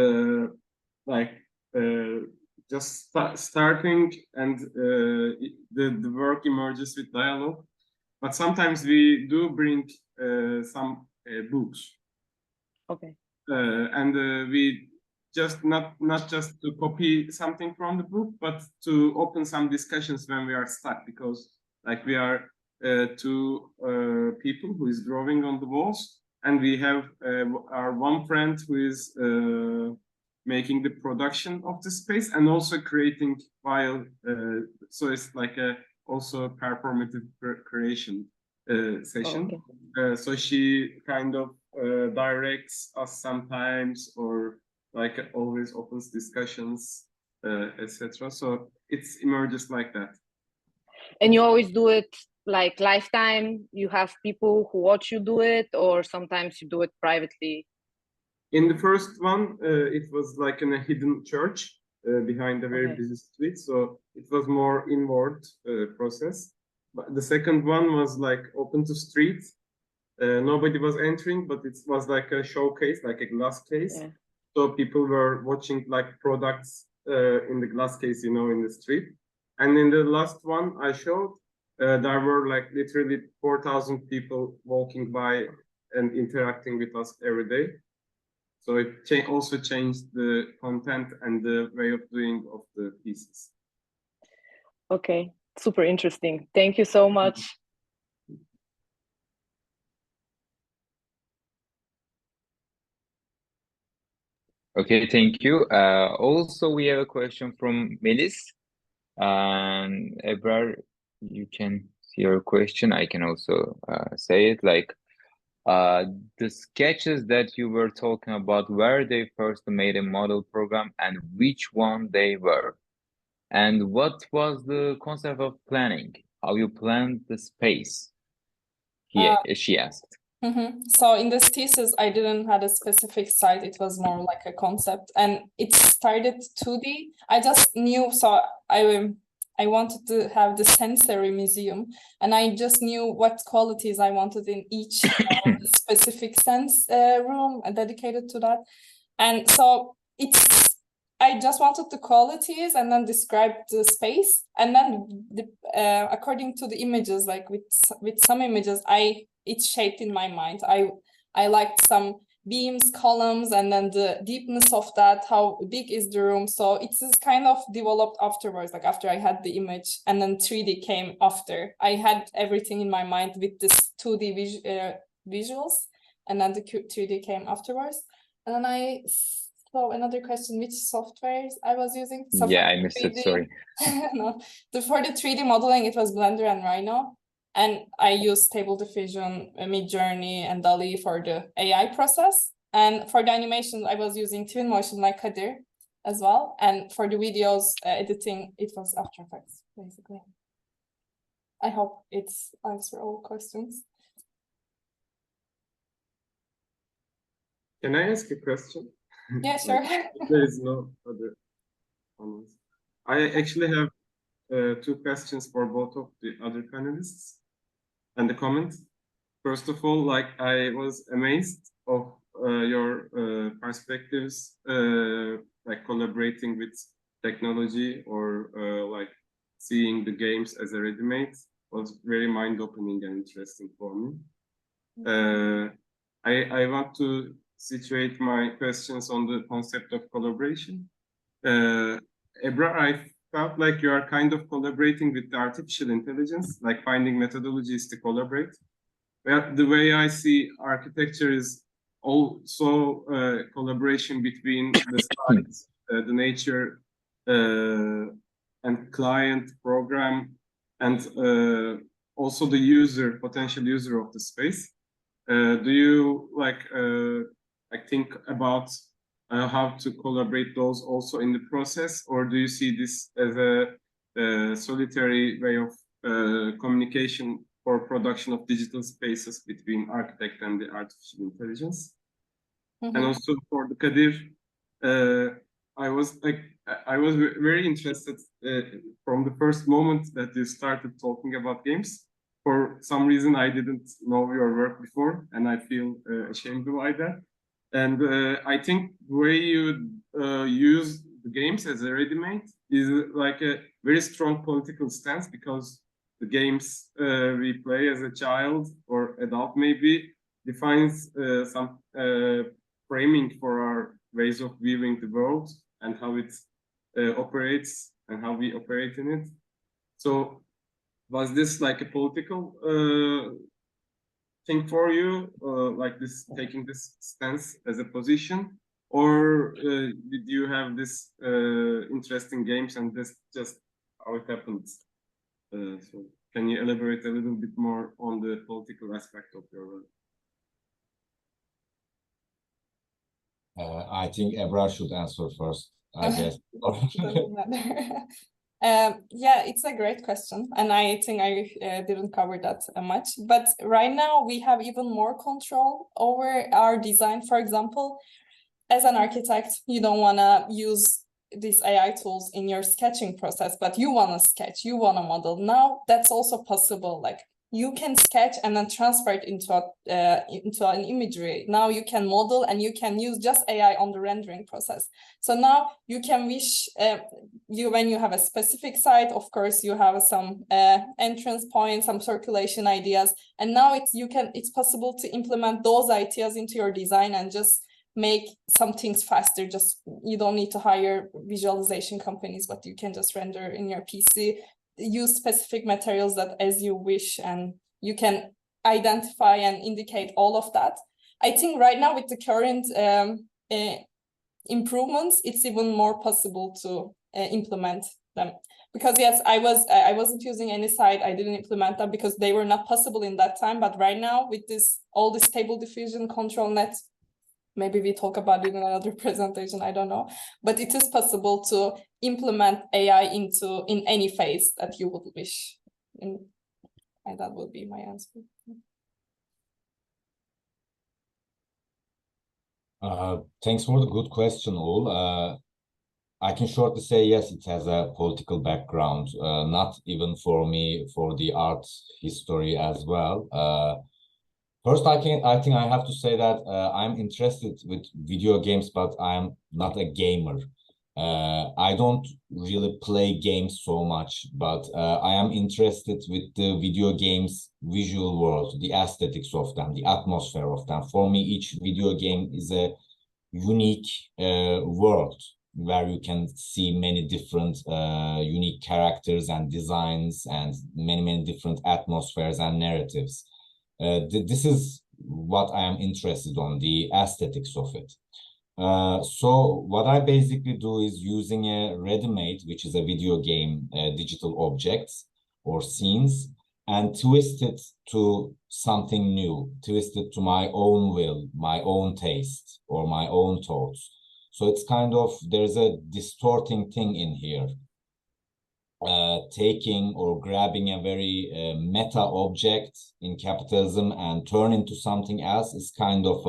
Speaker 2: just starting, and the work emerges with dialogue. But sometimes we do bring some books.
Speaker 7: Okay.
Speaker 2: And we just not just to copy something from the book, but to open some discussions when we are stuck, because like we are two people who is drawing on the walls, and we have our one friend who is making the production of the space and also creating while so it's like a also performative creation session. Okay. So she kind of directs us sometimes, or like always opens discussions, etc. So it emerges like that.
Speaker 7: And you always do it like lifetime? You have people who watch you do it, or sometimes you do it privately?
Speaker 2: In the first one, it was like in a hidden church. behind a very
Speaker 5: Okay.
Speaker 2: busy street. So it was more inward process. But the second one was like open to street. Nobody was entering, but it was like a showcase, like a glass case.
Speaker 7: Yeah.
Speaker 2: So people were watching like products in the glass case, you know, in the street. And in the last one I showed, there were like literally 4,000 people walking by and interacting with us every day. So it also changed the content and the way of doing of the pieces.
Speaker 7: Okay, super interesting. Thank you so much.
Speaker 1: Okay, thank you. Also, we have a question from Melis. And Ebrar, you can see your question. I can also say it like the sketches that you were talking about, where they first made a model program and which one they were. And what was the concept of planning? How you planned the space? She asked.
Speaker 3: So in this thesis, I didn't have a specific site. It was more like a concept, and it started 2D. I just knew, so I wanted to have the sensory museum, and I just knew what qualities I wanted in each specific sense room dedicated to that. And so I just wanted the qualities and then describe the space, and then according to the images, like with some images, it's shaped in my mind. I liked some beams, columns, and then the deepness of that, how big is the room. So it's kind of developed afterwards, like after I had the image, and then 3D came after. I had everything in my mind with this 2D visuals, and then the 3D came afterwards. And then so another question, which softwares I was using? So
Speaker 1: yeah, I missed 3D, it, sorry.
Speaker 3: No, for the 3D modeling, it was Blender and Rhino. And I used Stable Diffusion, Midjourney, and DALL-E for the AI process. And for the animations, I was using Twinmotion like Kadir as well. And for the videos editing, it was After Effects, basically. I hope it's answer all questions.
Speaker 2: Can I ask a question?
Speaker 3: Yeah, sure.
Speaker 2: There is no other comments. I actually have 2 questions for both of the other panelists and the comments. First of all, like I was amazed of your perspectives, like collaborating with technology or like seeing the games as a ready-made was very mind-opening and interesting for me. I want to situate my questions on the concept of collaboration. Ebrar, I felt like you are kind of collaborating with the artificial intelligence, like finding methodologies to collaborate. Well, the way I see architecture is also collaboration between the sites, the nature, and client program, and also the user, potential user of the space. Do you like think about how to collaborate those also in the process, or do you see this as a solitary way of communication for production of digital spaces between architect and the artificial intelligence? And also for the Kadir, I was very interested from the first moment that you started talking about games. For some reason, I didn't know your work before, and I feel ashamed by that. And I think the way you use the games as a ready-made is like a very strong political stance, because the games we play as a child or adult maybe defines some framing for our ways of viewing the world and how it operates and how we operate in it. So was this like a political thing for you, like this, taking this stance as a position, or did you have this interest in games and this just how it happened? So can you elaborate a little bit more on the political aspect of your work?
Speaker 4: I think Ebrar should answer first, I guess.
Speaker 3: Yeah, it's a great question, and I think I didn't cover that much. But right now we have even more control over our design. For example, as an architect, you don't want to use these AI tools in your sketching process, but you want to sketch, you want to model. Now that's also possible. Like you can sketch and then transfer it into an imagery. Now you can model and you can use just AI on the rendering process. So now you can wish when you have a specific site, of course, you have some entrance points, some circulation ideas, and now it's possible to implement those ideas into your design and just make some things faster. Just you don't need to hire visualization companies, but you can just render in your PC, use specific materials that as you wish, and you can identify and indicate all of that. I think right now with the current improvements, it's even more possible to implement them. Because yes, I wasn't using any site, I didn't implement them because they were not possible in that time. But right now with all this stable diffusion, control net, maybe we talk about it in another presentation, I don't know. But it is possible to implement AI in any phase that you would wish. And that would be my answer.
Speaker 4: Thanks for the good question, Oğul. I can shortly say yes, it has a political background, not even for me, for the art history as well. First, I think I have to say that I'm interested with video games, but I'm not a gamer. I don't really play games so much, but I am interested with the video games visual world, the aesthetics of them, the atmosphere of them. For me, each video game is a unique world where you can see many different unique characters and designs and many different atmospheres and narratives. This is what I am interested on, the aesthetics of it. So what I basically do is using a ready-made, which is a video game digital objects or scenes, and twist it to something new, twist it to my own will, my own taste, or my own thoughts. So it's kind of, there's a distorting thing in here. Taking or grabbing a very meta object in capitalism and turn into something else is kind of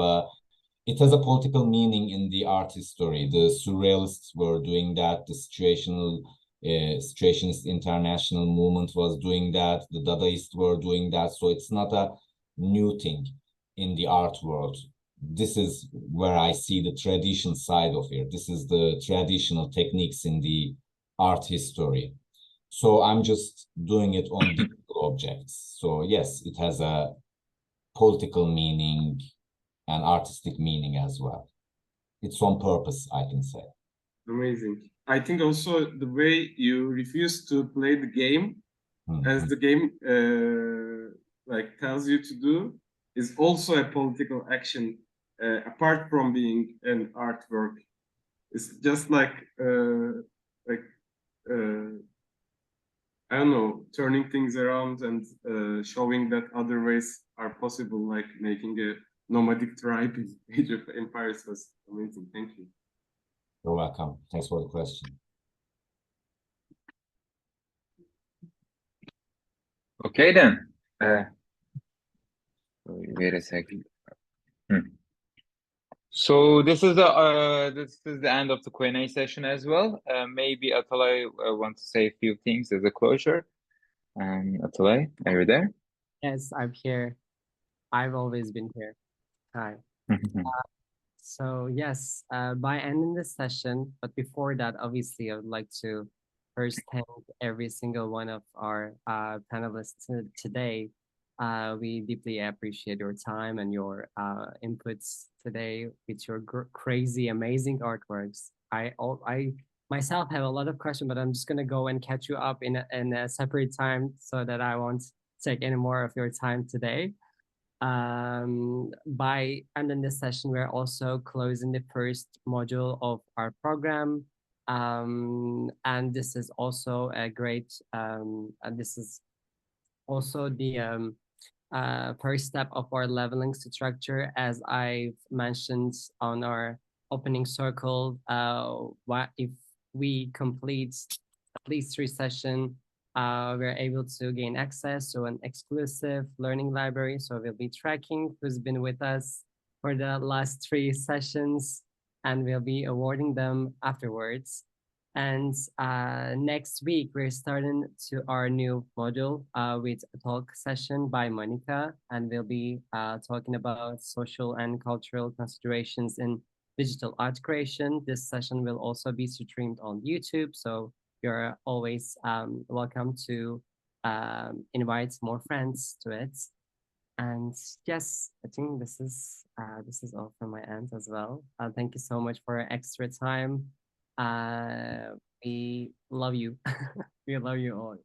Speaker 4: it has a political meaning in the art history. The surrealists were doing that. The situationist international movement was doing that. The Dadaists were doing that. So it's not a new thing in the art world. This is where I see the tradition side of it. This is the traditional techniques in the art history. So I'm just doing it on digital objects. So yes, it has a political meaning and artistic meaning as well. It's on purpose, I can say.
Speaker 2: Amazing. I think also the way you refuse to play the game as the game like tells you to do is also a political action apart from being an artwork. It's just like I don't know, turning things around and showing that other ways are possible, like making a nomadic tribe in Age of Empires was amazing. Thank you.
Speaker 4: You're welcome. Thanks for the question.
Speaker 1: Okay then. Wait a second. So this is the end of the Q&A session as well. Maybe Atalay wants to say a few things as a closure. Atalay, are you there?
Speaker 5: Yes, I'm here. I've always been here. Hi. So yes, by ending this session, but before that, obviously, I would like to first thank every single one of our panelists today. We deeply appreciate your time and your inputs today with your crazy, amazing artworks. I myself have a lot of questions, but I'm just gonna go and catch you up in a separate time so that I won't take any more of your time today. By ending this session, we're also closing the first module of our program. And this is also a great, and this is also the first step of our leveling structure. As I've mentioned on our opening circle, if we complete at least 3 sessions, we're able to gain access to an exclusive learning library. So we'll be tracking who's been with us for the last 3 sessions, and we'll be awarding them afterwards. And next week, we're starting to our new module with a talk session by Monica, and we'll be talking about social and cultural considerations in digital art creation. This session will also be streamed on YouTube, so you're always welcome to invite more friends to it. And yes, I think this is all from my end as well. Thank you so much for your extra time. We love you. We love you all.